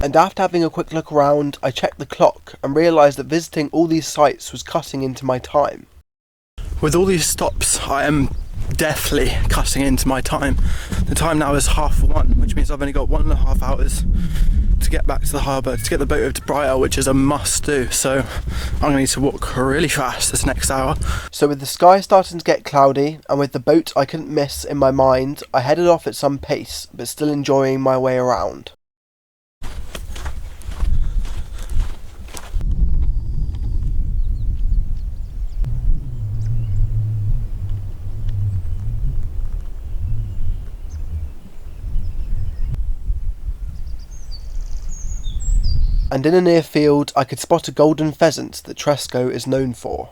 And after having a quick look around, I checked the clock and realised that visiting all these sites was cutting into my time. With all these stops, I am definitely cutting into my time. The time now is 1:30, which means I've only got 1.5 hours to get back to the harbour, to get the boat over to Bryher, which is a must do. So I'm going to need to walk really fast this next hour. So with the sky starting to get cloudy, and with the boat I couldn't miss in my mind, I headed off at some pace, but still enjoying my way around. And in a near field I could spot a golden pheasant that Tresco is known for.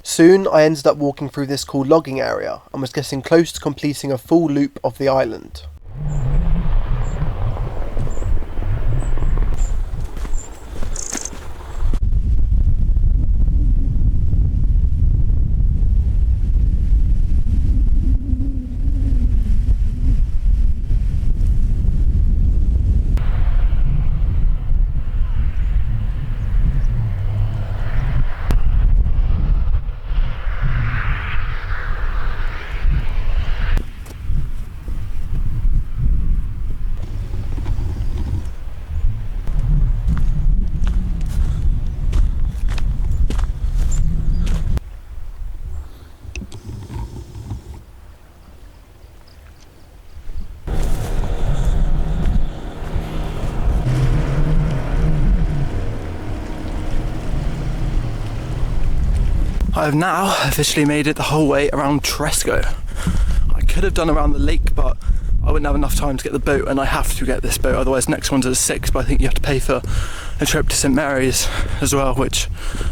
Soon I ended up walking through this cool logging area and was getting close to completing a full loop of the island. I have now officially made it the whole way around Tresco. I could have done around the lake, but I wouldn't have enough time to get the boat, and I have to get this boat, otherwise next one's at 6, but I think you have to pay for a trip to St Mary's as well, which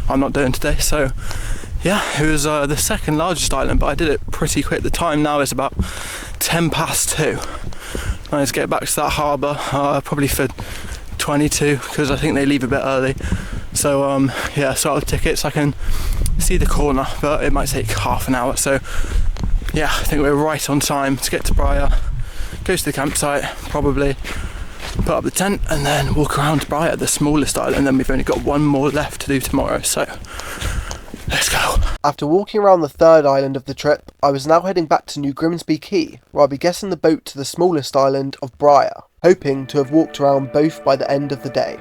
I'm not doing today. So yeah, it was the second largest island, but I did it pretty quick. The time now is about 2:10. I need to get back to that harbour, probably for 22, because I think they leave a bit early. So yeah, so I'll tickets, I can see the corner, but it might take half an hour. So yeah, I think we're right on time to get to Bryher, go to the campsite, probably put up the tent, and then walk around Bryher, the smallest island. And then we've only got one more left to do tomorrow, so let's go. After walking around the third island of the trip, I was now heading back to New Grimsby Quay, where I'll be getting the boat to the smallest island of Bryher, hoping to have walked around both by the end of the day.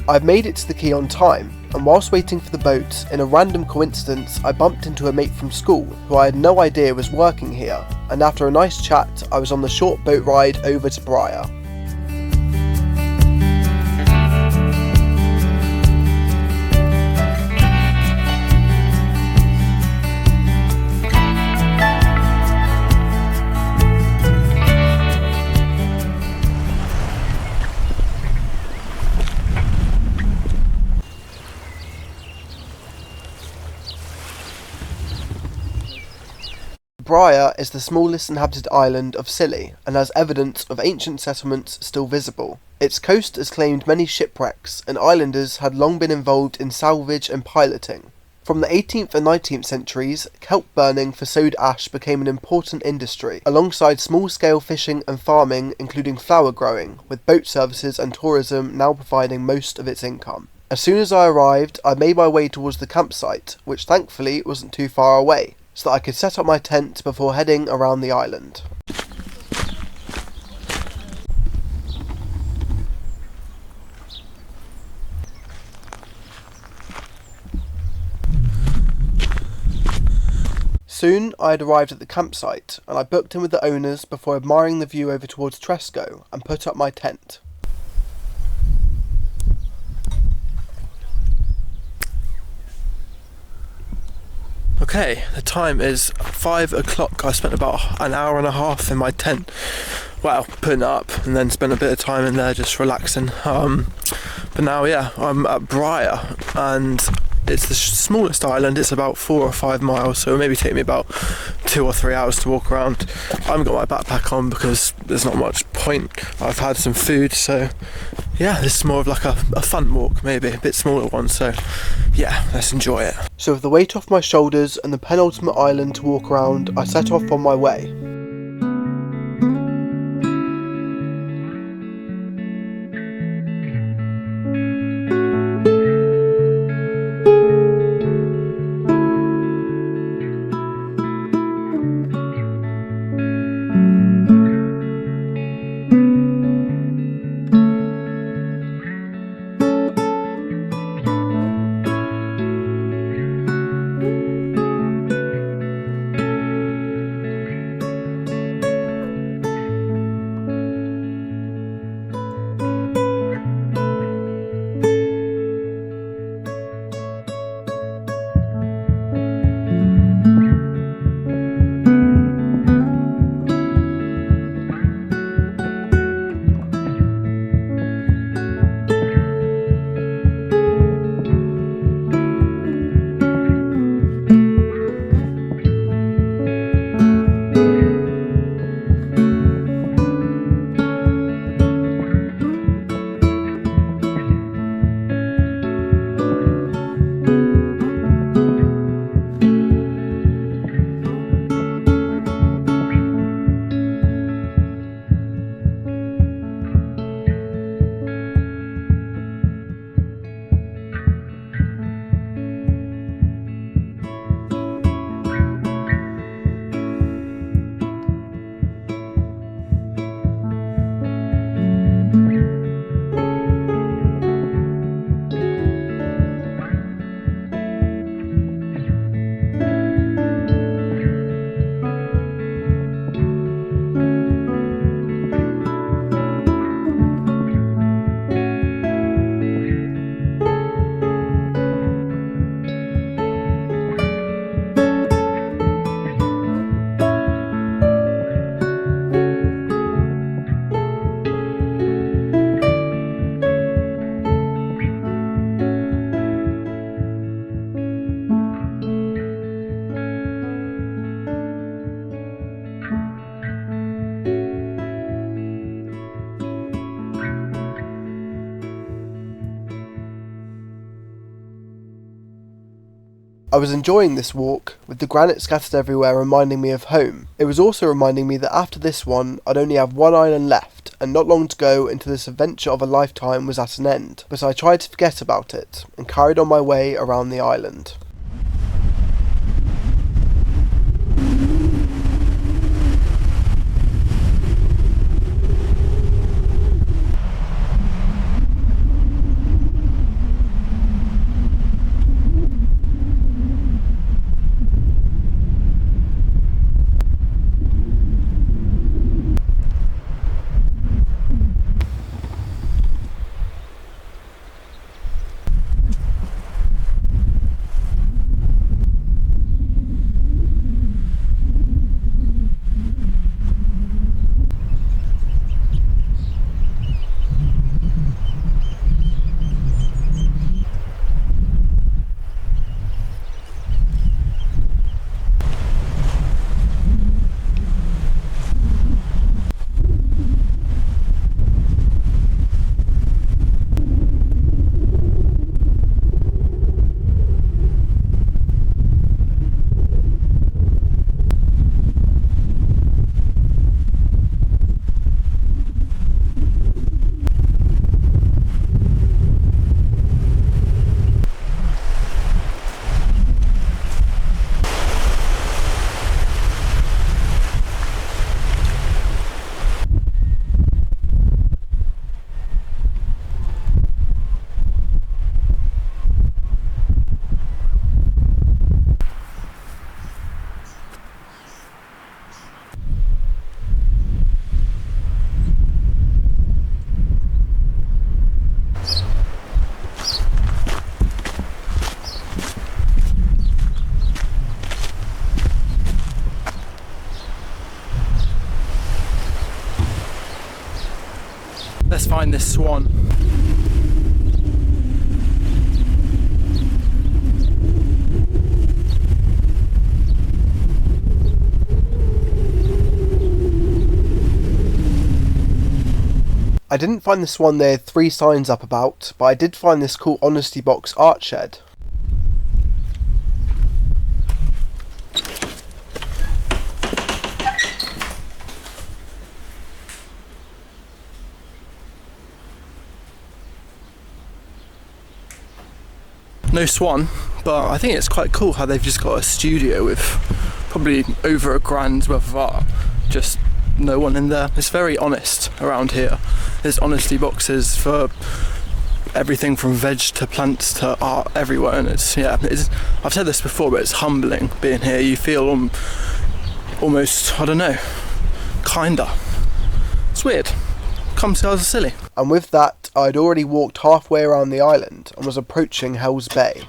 I've made it to the quay on time, and whilst waiting for the boat, in a random coincidence I bumped into a mate from school who I had no idea was working here, and after a nice chat I was on the short boat ride over to Bryher. Bryher is the smallest inhabited island of Scilly and has evidence of ancient settlements still visible. Its coast has claimed many shipwrecks, and islanders had long been involved in salvage and piloting. From the 18th and 19th centuries, kelp burning for soda ash became an important industry, alongside small-scale fishing and farming, including flower growing, with boat services and tourism now providing most of its income. As soon as I arrived, I made my way towards the campsite, which thankfully wasn't too far away, so that I could set up my tent before heading around the island. Soon I had arrived at the campsite, and I booked in with the owners before admiring the view over towards Tresco and put up my tent. Okay, the time is 5 o'clock. I spent about an hour and a half in my tent, well, putting it up, and then spent a bit of time in there just relaxing. But now, yeah, I'm at Bryher, and it's the smallest island. It's about 4 or 5 miles, so it'll maybe take me about 2 or 3 hours to walk around. I haven't got my backpack on because there's not much point. I've had some food, so yeah, this is more of like a fun walk, maybe a bit smaller one, so yeah, let's enjoy it. So with the weight off my shoulders and the penultimate island to walk around, I set off on my way. I was enjoying this walk, with the granite scattered everywhere reminding me of home. It was also reminding me that after this one, I'd only have one island left, and not long to go until this adventure of a lifetime was at an end. But I tried to forget about it, and carried on my way around the island. Let's find this swan. I didn't find this one there 3 signs up about, but I did find this cool Honesty Box art shed. No swan, but I think it's quite cool how they've just got a studio with probably over £1,000 worth of art, just no one in there. It's very honest around here. There's honesty boxes for everything from veg to plants to art everywhere, and it's I've said this before, but it's humbling being here. You feel almost, I don't know, kinda. It's weird. Come to Isles of Scilly. And with that, I'd already walked halfway around the island and was approaching Hell's Bay.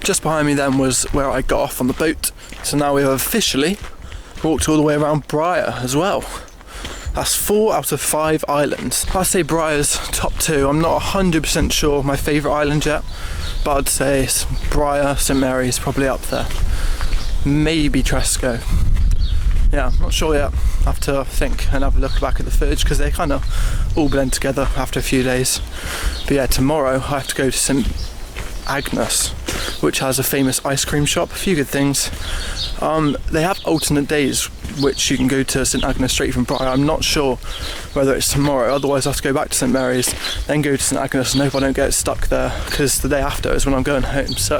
Just behind me then was where I got off on the boat, so now we have officially walked all the way around Bryher as well. That's 4 out of 5 islands. I'd say Bryher's top 2. I'm not 100% sure my favourite island yet, but I'd say Bryher, St Mary's probably up there. Maybe Tresco. Yeah, I'm not sure yet. I have to think and have a look back at the footage because they kind of all blend together after a few days. But yeah, tomorrow I have to go to St Agnes, which has a famous ice cream shop, a few good things. They have alternate days which you can go to St Agnes straight from Bryher. I'm not sure whether it's tomorrow, otherwise I have to go back to St Mary's, then go to St Agnes and hope I don't get stuck there because the day after is when I'm going home, so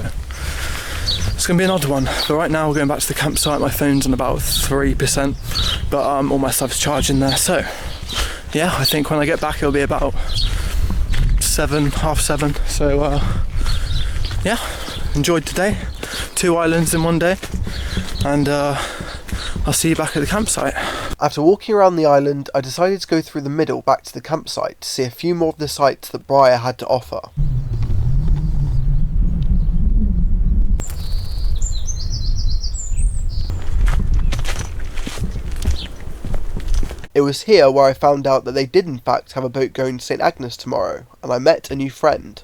it's going to be an odd one. But right now we're going back to the campsite. My phone's on about 3%, but all my stuff's charging there, so yeah, I think when I get back it'll be about 7, half 7, so yeah, enjoyed today. 2 islands in one day, and I'll see you back at the campsite. After walking around the island, I decided to go through the middle back to the campsite to see a few more of the sights that Bryher had to offer. It was here where I found out that they did in fact have a boat going to St Agnes tomorrow, and I met a new friend.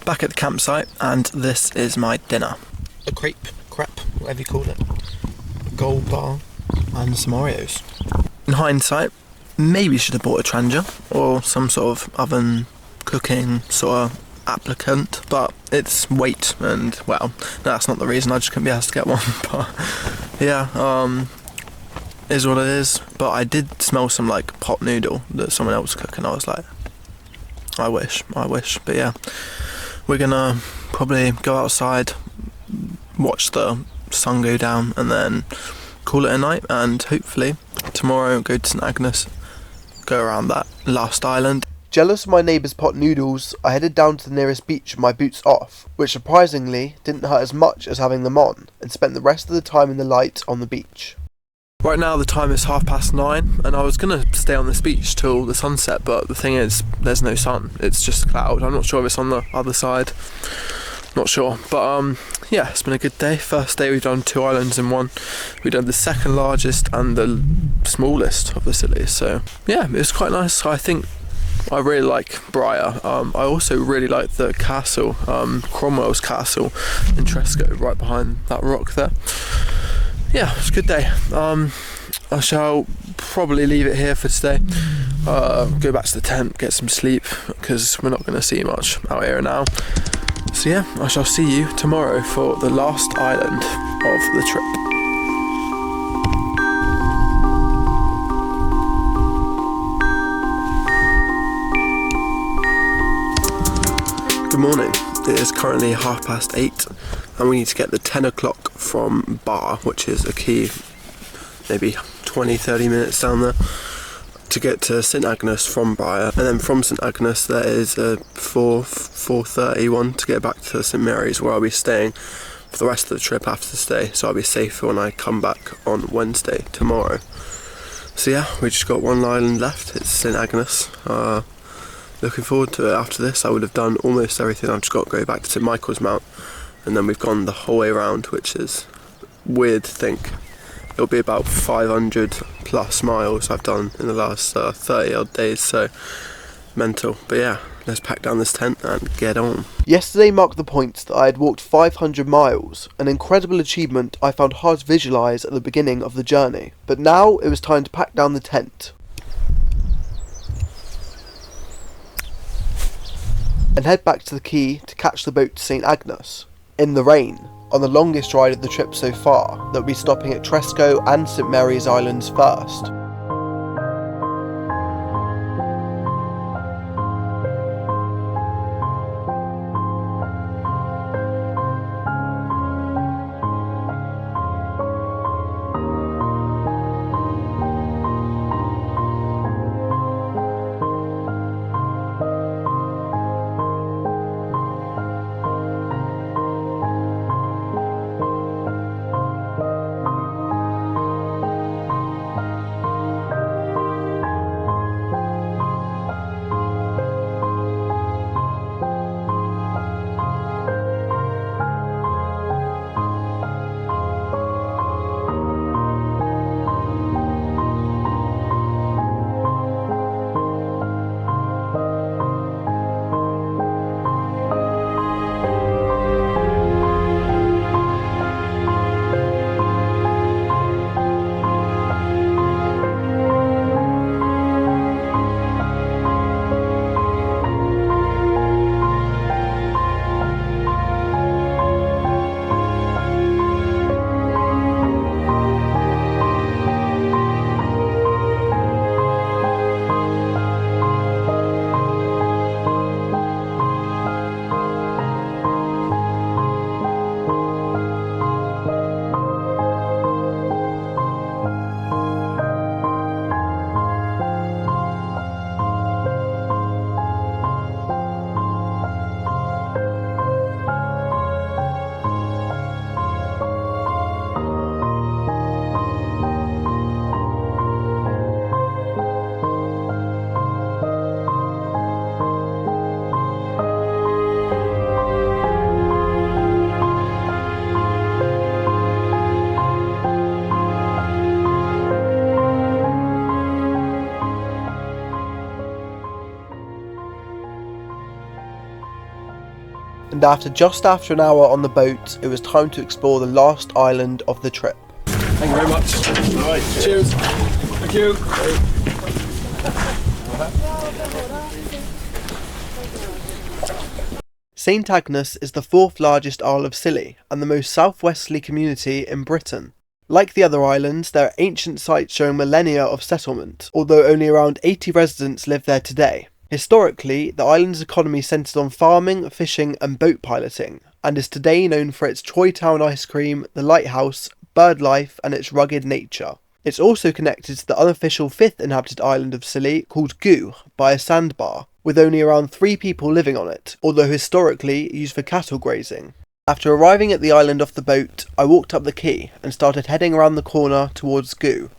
back at the campsite, and this is my dinner. A crepe, whatever you call it. A gold bar and some Oreos. In hindsight, maybe should have bought a Trangia or some sort of oven cooking sort of applicant, but it's weight, and well, that's not the reason. I just couldn't be asked to get one. But yeah, is what it is. But I did smell some like pot noodle that someone else was cooking. I was like, I wish. But yeah, we're gonna probably go outside, watch the sun go down, and then call it a night, and hopefully tomorrow go to St Agnes, go around that last island. Jealous of my neighbour's pot noodles, I headed down to the nearest beach with my boots off, which surprisingly didn't hurt as much as having them on, and spent the rest of the time in the light on the beach. Right now the time is 9:30, and I was going to stay on this beach till the sunset, but the thing is, there's no sun, it's just cloud. I'm not sure if it's on the other side, not sure, but yeah, it's been a good day. First day we've done 2 islands in one. We've done the second largest and the smallest of the Scilly, so yeah, it was quite nice. I think I really like Bryher. I also really like the castle, Cornwall's castle in Tresco, right behind that rock there. Yeah, it's a good day. I shall probably leave it here for today. Go back to the tent, get some sleep, because we're not going to see much out here now. So yeah, I shall see you tomorrow for the last island of the trip. Good morning. It is currently 8:30, and we need to get the 10 o'clock from Bar, which is a key maybe 20-30 minutes down there, to get to St Agnes from Bryher, and then from St Agnes there is a 4:30 one to get back to St Mary's, where I'll be staying for the rest of the trip after the stay, so I'll be safe when I come back on Wednesday, tomorrow. So yeah, we just got one island left, it's St Agnes. Looking forward to it. After this I would have done almost everything. I've just got to go back to St Michael's Mount, and then we've gone the whole way around, which is weird to think. It'll be about 500 plus miles I've done in the last 30 odd days, so mental. But yeah, let's pack down this tent and get on. Yesterday marked the point that I had walked 500 miles, an incredible achievement I found hard to visualise at the beginning of the journey. But now it was time to pack down the tent and head back to the quay to catch the boat to St Agnes, in the rain, on the longest ride of the trip so far, that will be stopping at Tresco and St Mary's Islands first. and after an hour on the boat, it was time to explore the last island of the trip. Thank you very much. All right, cheers. Thank you. St Agnes is the 4th largest Isle of Scilly and the most southwesterly community in Britain. Like the other islands, there are ancient sites showing millennia of settlement, although only around 80 residents live there today. Historically, the island's economy centred on farming, fishing and boat piloting, and is today known for its Troy Town ice cream, the lighthouse, bird life and its rugged nature. It's also connected to the unofficial 5th inhabited island of Scilly called Gugh by a sandbar, with only around 3 people living on it, although historically used for cattle grazing. After arriving at the island off the boat, I walked up the quay and started heading around the corner towards Gugh.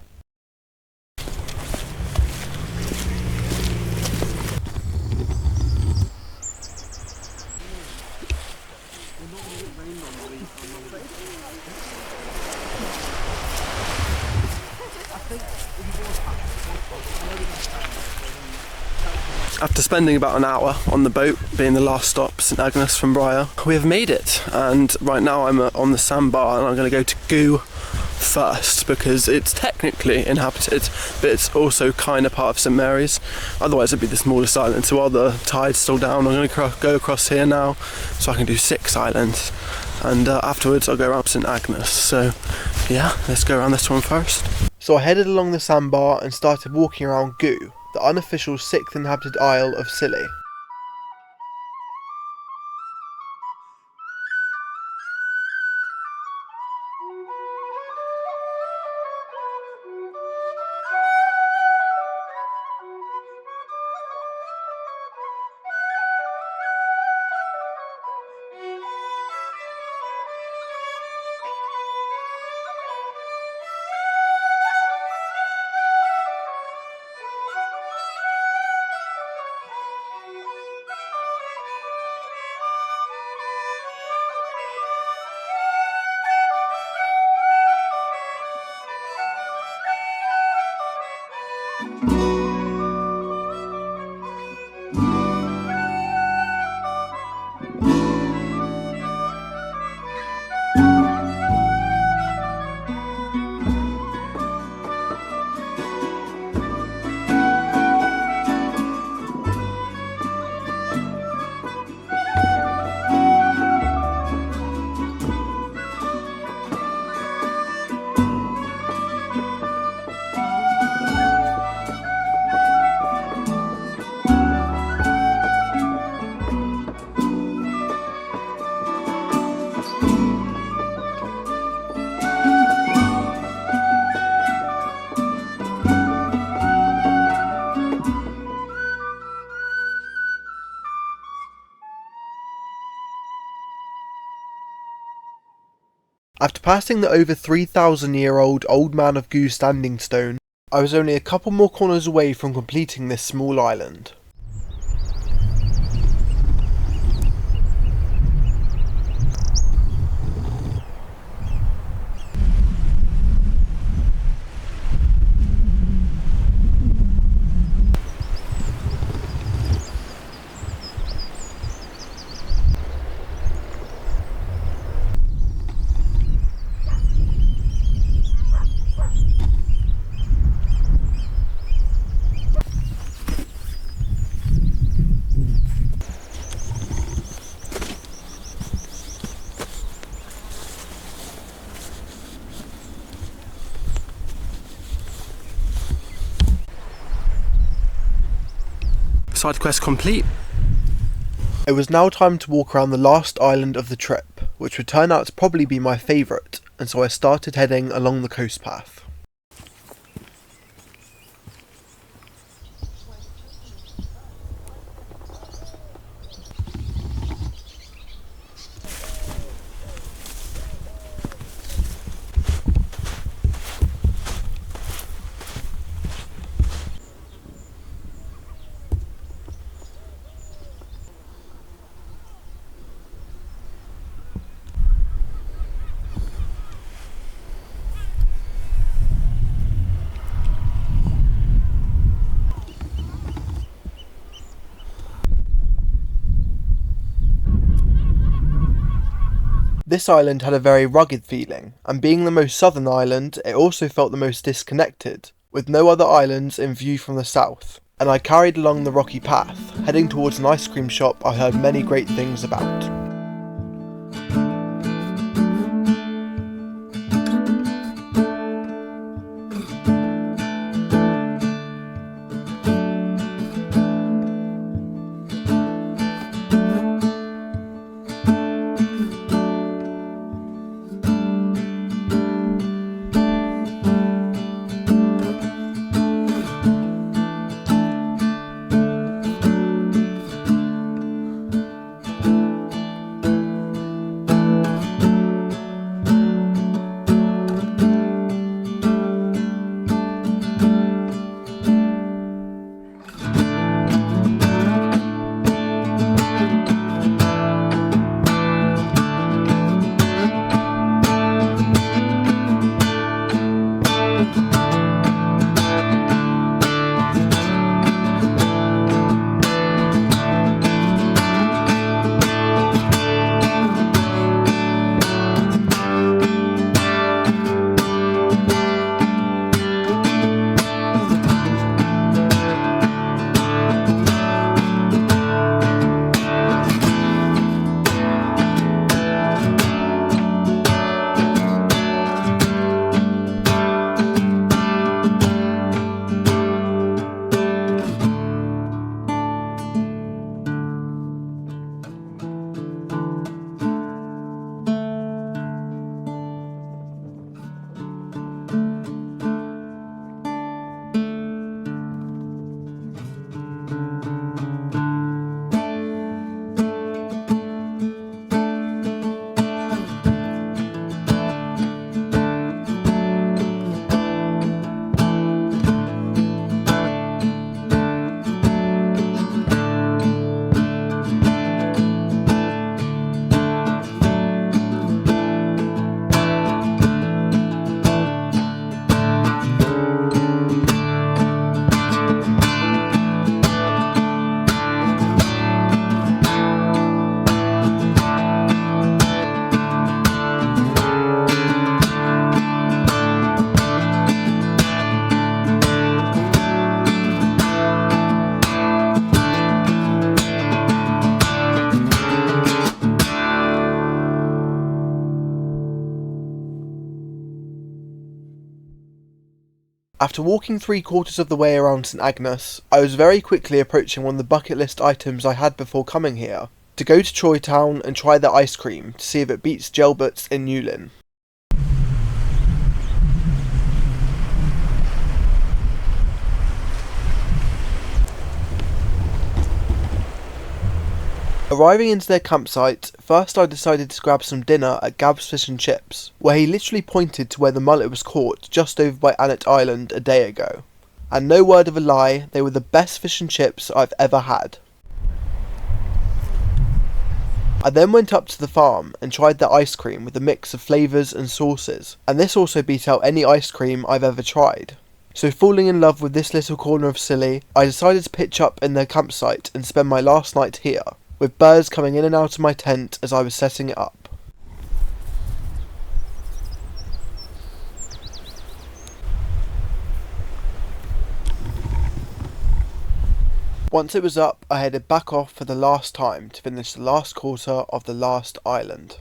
After spending about an hour on the boat, being the last stop, St Agnes from Bryher, we have made it. And right now I'm on the sandbar and I'm going to go to Gugh first because it's technically inhabited, but it's also kind of part of St Mary's. Otherwise it'd be the smallest island. So while the tide's still down, I'm going to go across here now so I can do 6 islands. And afterwards I'll go around St Agnes. So yeah, let's go around this one first. So I headed along the sandbar and started walking around Gugh, the unofficial 6th inhabited Isle of Scilly. After passing the over 3,000-year-old Old Man of Gugh standing stone, I was only a couple more corners away from completing this small island. Side quest complete. It was now time to walk around the last island of the trip, which would turn out to probably be my favourite, and so I started heading along the coast path. This island had a very rugged feeling, and being the most southern island, it also felt the most disconnected, with no other islands in view from the south, and I carried along the rocky path, heading towards an ice cream shop I heard many great things about. After walking 3/4 of the way around St Agnes, I was very quickly approaching one of the bucket list items I had before coming here, to go to Troy Town and try their ice cream to see if it beats Gelbert's in Newlyn. Arriving into their campsite, first I decided to grab some dinner at Gab's Fish and Chips, where he literally pointed to where the mullet was caught just over by Annet Island a day ago. And no word of a lie, they were the best fish and chips I've ever had. I then went up to the farm and tried their ice cream with a mix of flavours and sauces, and this also beat out any ice cream I've ever tried. So falling in love with this little corner of Scilly, I decided to pitch up in their campsite and spend my last night here, with birds coming in and out of my tent as I was setting it up. Once it was up, I headed back off for the last time to finish the last quarter of the last island.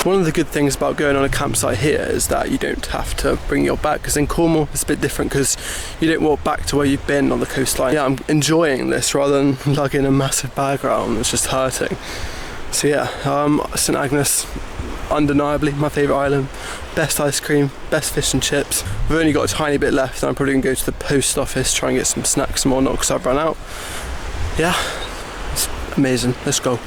One of the good things about going on a campsite here is that you don't have to bring your bag, because in Cornwall it's a bit different because you don't walk back to where you've been on the coastline. Yeah, I'm enjoying this rather than lugging a massive bag around. It's just hurting. So yeah, St Agnes, undeniably my favourite island. Best ice cream, best fish and chips. We've only got a tiny bit left and I'm probably going to go to the post office, try and get some snacks and whatnot because I've run out. Yeah, it's amazing. Let's go.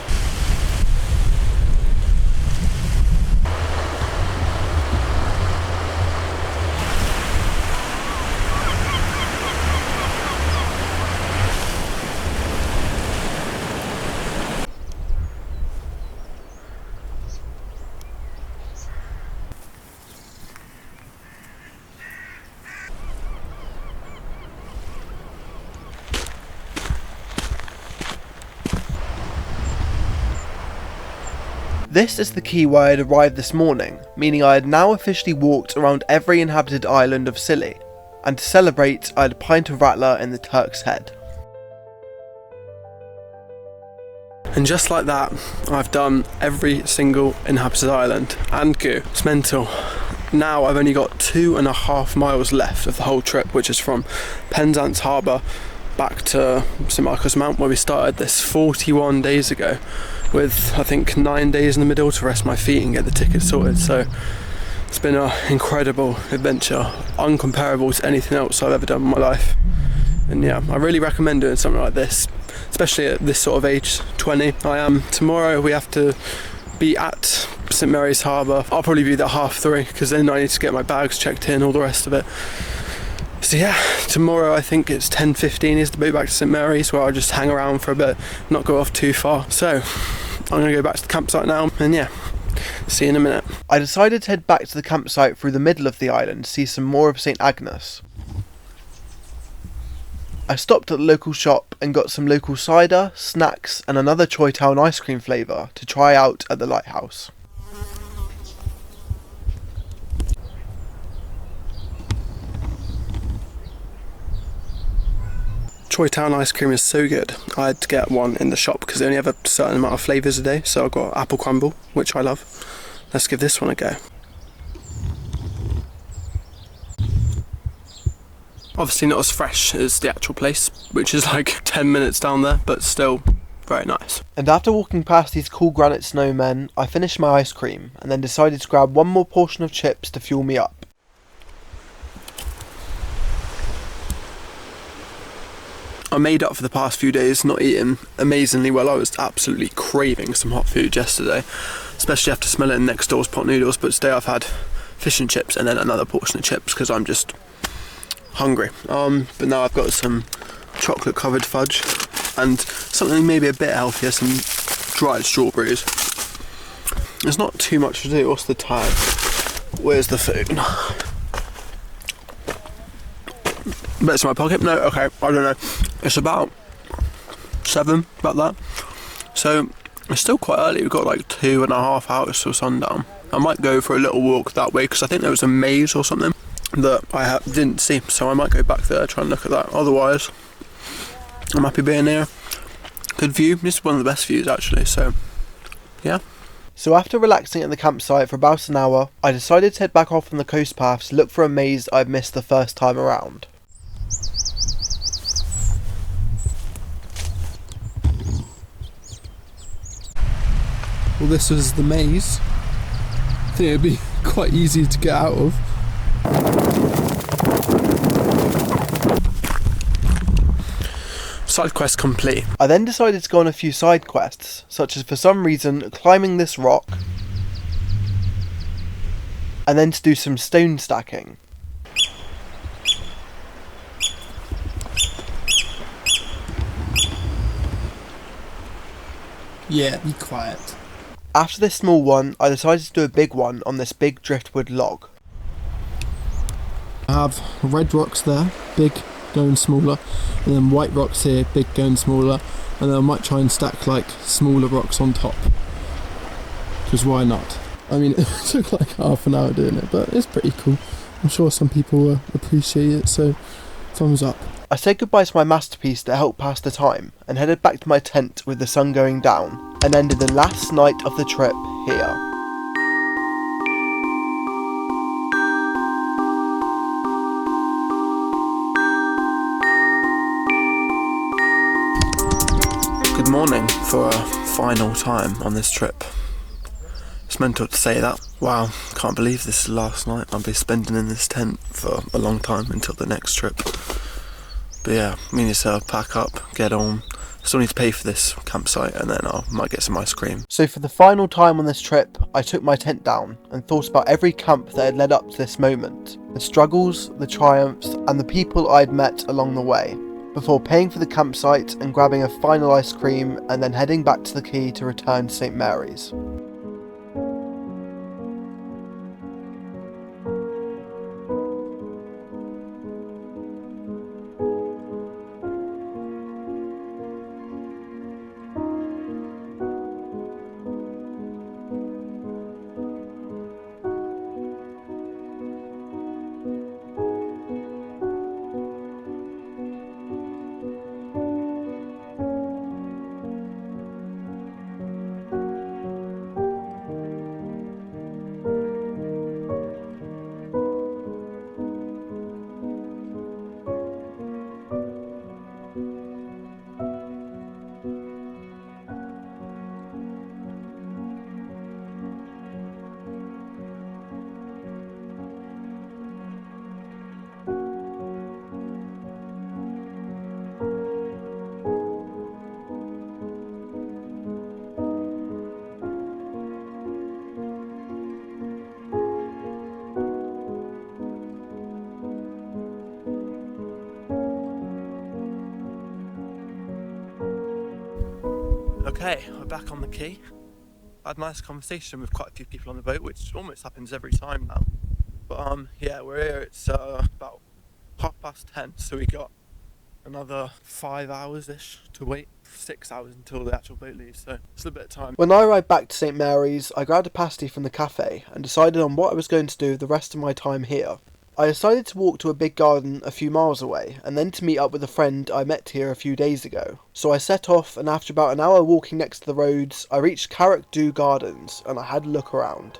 This is the quay where I had arrived this morning, meaning I had now officially walked around every inhabited island of Scilly, and to celebrate I had a pint of Rattler in the Turk's Head. And just like that, I've done every single inhabited island and Gugh. It's mental. Now I've only got 2.5 miles left of the whole trip, which is from Penzance Harbour back to St Marcus Mount where we started this 41 days ago, with I think 9 days in the middle to rest my feet and get the ticket sorted. So it's been an incredible adventure, uncomparable to anything else I've ever done in my life. And yeah, I really recommend doing something like this, especially at this sort of age, 20 I am. Tomorrow we have to be at St Mary's Harbour. I'll probably be there 3:30 because then I need to get my bags checked in, all the rest of it. So yeah, tomorrow I think it's 10:15 is the boat back to St Mary's, where I'll just hang around for a bit, not go off too far. So I'm going to go back to the campsite now, and yeah, see you in a minute. I decided to head back to the campsite through the middle of the island to see some more of St Agnes. I stopped at the local shop and got some local cider, snacks and another Choy Town ice cream flavour to try out at the lighthouse. Choy Town ice cream is so good. I had to get one in the shop because they only have a certain amount of flavours a day, so I got apple crumble, which I love. Let's give this one a go. Obviously not as fresh as the actual place, which is like 10 minutes down there, but still very nice. And after walking past these cool granite snowmen, I finished my ice cream and then decided to grab one more portion of chips to fuel me up. I made up for the past few days not eating amazingly well. I was absolutely craving some hot food yesterday, especially after smelling next door's pot noodles, but today I've had fish and chips and then another portion of chips because I'm just hungry. But now I've got some chocolate covered fudge and something maybe a bit healthier, some dried strawberries. There's not too much to do. What's the time? Where's the food? Bits in my pocket? No, okay, I don't know. It's about 7, about that. So it's still quite early. We've got like 2.5 hours till sundown. I might go for a little walk that way because I think there was a maze or something that I didn't see, so I might go back there, try and look at that. Otherwise, I'm happy being here. Good view. This is one of the best views actually, so yeah. So after relaxing at the campsite for about an hour, I decided to head back off on the coast path to look for a maze I'd missed the first time around. Well, this was the maze. I think it'd be quite easy to get out of. Side quest complete. I then decided to go on a few side quests, such as for some reason climbing this rock, and then to do some stone stacking. Yeah, be quiet. After this small one, I decided to do a big one on this big driftwood log. I have red rocks there, big going smaller, and then white rocks here, big going smaller, and then I might try and stack like smaller rocks on top, because why not? I mean, it took like half an hour doing it, but it's pretty cool. I'm sure some people will appreciate it, so thumbs up. I said goodbye to my masterpiece to help pass the time and headed back to my tent with the sun going down, and ended the last night of the trip here. Good morning for a final time on this trip. It's mental to say that. Wow, can't believe this is the last night I'll be spending in this tent for a long time until the next trip. But yeah, me and to pack up, get on. Still need to pay for this campsite and then I might get some ice cream. So for the final time on this trip, I took my tent down and thought about every camp that had led up to this moment. The struggles, the triumphs, and the people I'd met along the way. Before paying for the campsite and grabbing a final ice cream and then heading back to the quay to return to St Mary's. Okay, we're back on the quay. I had a nice conversation with quite a few people on the boat, which almost happens every time now. But yeah, we're here. It's about 10:30, so we got another 5 hours-ish to wait. 6 hours until the actual boat leaves, so it's a little bit of time. When I arrived back to St Mary's, I grabbed a pasty from the cafe and decided on what I was going to do the rest of my time here. I decided to walk to a big garden a few miles away, and then to meet up with a friend I met here a few days ago. So I set off, and after about an hour walking next to the roads, I reached Carrick Gardens, and I had a look around.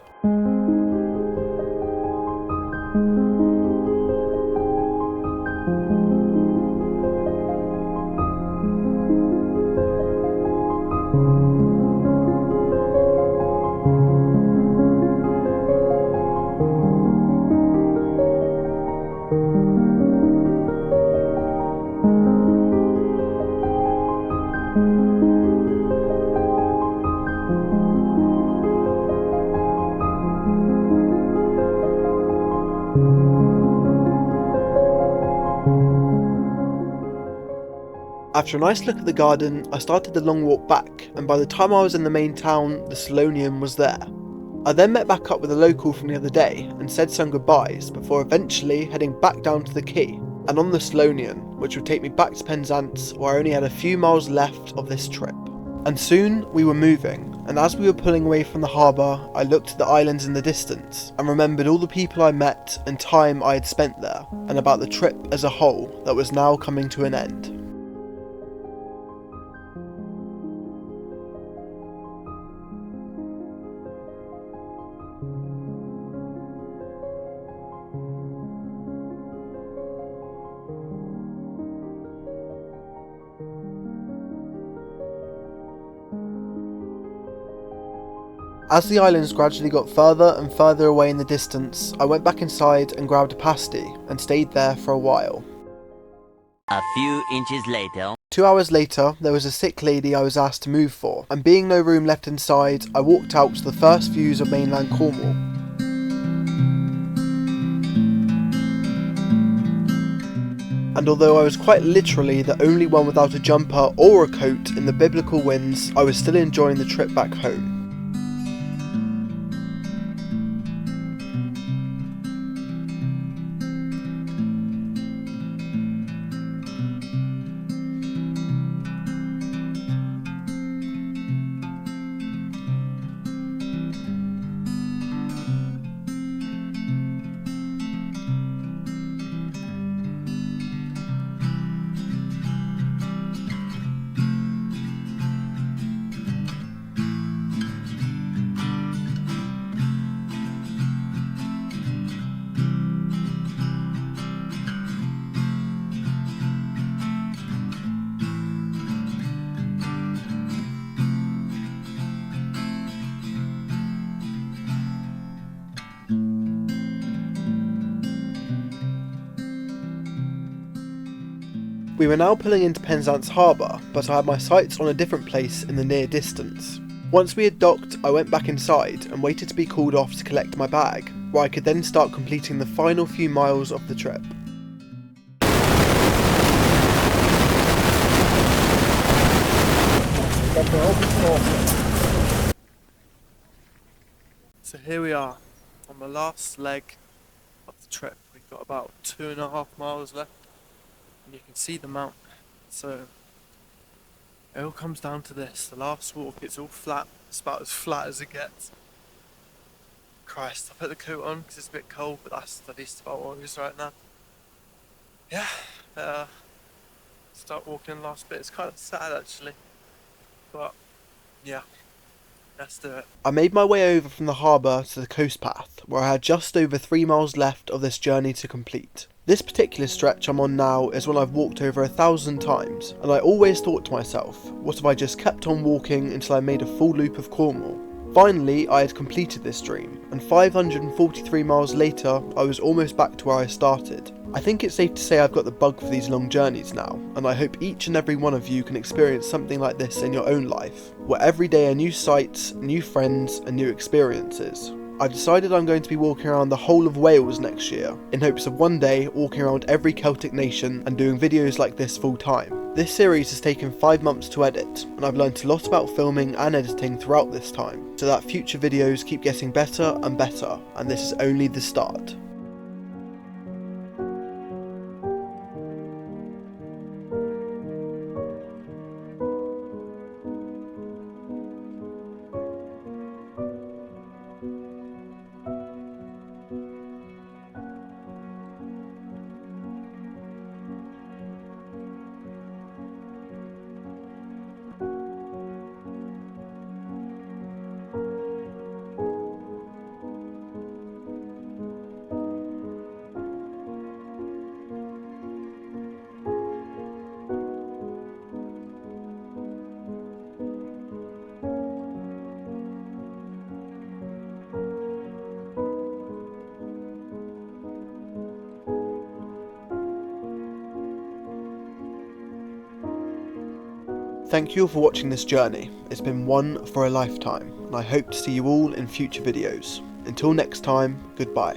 After a nice look at the garden, I started the long walk back, and by the time I was in the main town, the Scillonian was there. I then met back up with a local from the other day and said some goodbyes before eventually heading back down to the quay and on the Scillonian, which would take me back to Penzance, where I only had a few miles left of this trip. And soon we were moving, and as we were pulling away from the harbour, I looked at the islands in the distance and remembered all the people I met and time I had spent there, and about the trip as a whole that was now coming to an end. As the islands gradually got further and further away in the distance, I went back inside and grabbed a pasty and stayed there for a while. A few inches later. 2 hours later, there was a sick lady I was asked to move for, and being no room left inside, I walked out to the first views of mainland Cornwall. And although I was quite literally the only one without a jumper or a coat in the biblical winds, I was still enjoying the trip back home. We were now pulling into Penzance Harbour, but I had my sights on a different place in the near distance. Once we had docked, I went back inside and waited to be called off to collect my bag, where I could then start completing the final few miles of the trip. So here we are on the last leg of the trip. We've got about 2.5 miles left, and you can see the mountain. So it all comes down to this. The last walk, it's all flat. It's about as flat as it gets. Christ, I put the coat on because it's a bit cold, but that's at least about what it is right now. Yeah, start walking the last bit. It's kind of sad actually, but yeah, let's do it. I made my way over from the harbour to the coast path, where I had just over 3 miles left of this journey to complete. This particular stretch I'm on now is one I've walked over 1,000 times, and I always thought to myself, what if I just kept on walking until I made a full loop of Cornwall? Finally, I had completed this dream, and 543 miles later, I was almost back to where I started. I think it's safe to say I've got the bug for these long journeys now, and I hope each and every one of you can experience something like this in your own life, where every day are new sights, new friends, and new experiences. I've decided I'm going to be walking around the whole of Wales next year, in hopes of one day walking around every Celtic nation and doing videos like this full time. This series has taken 5 months to edit, and I've learnt a lot about filming and editing throughout this time, so that future videos keep getting better and better, and this is only the start. Thank you all for watching this journey. It's been one for a lifetime, and I hope to see you all in future videos. Until next time, goodbye.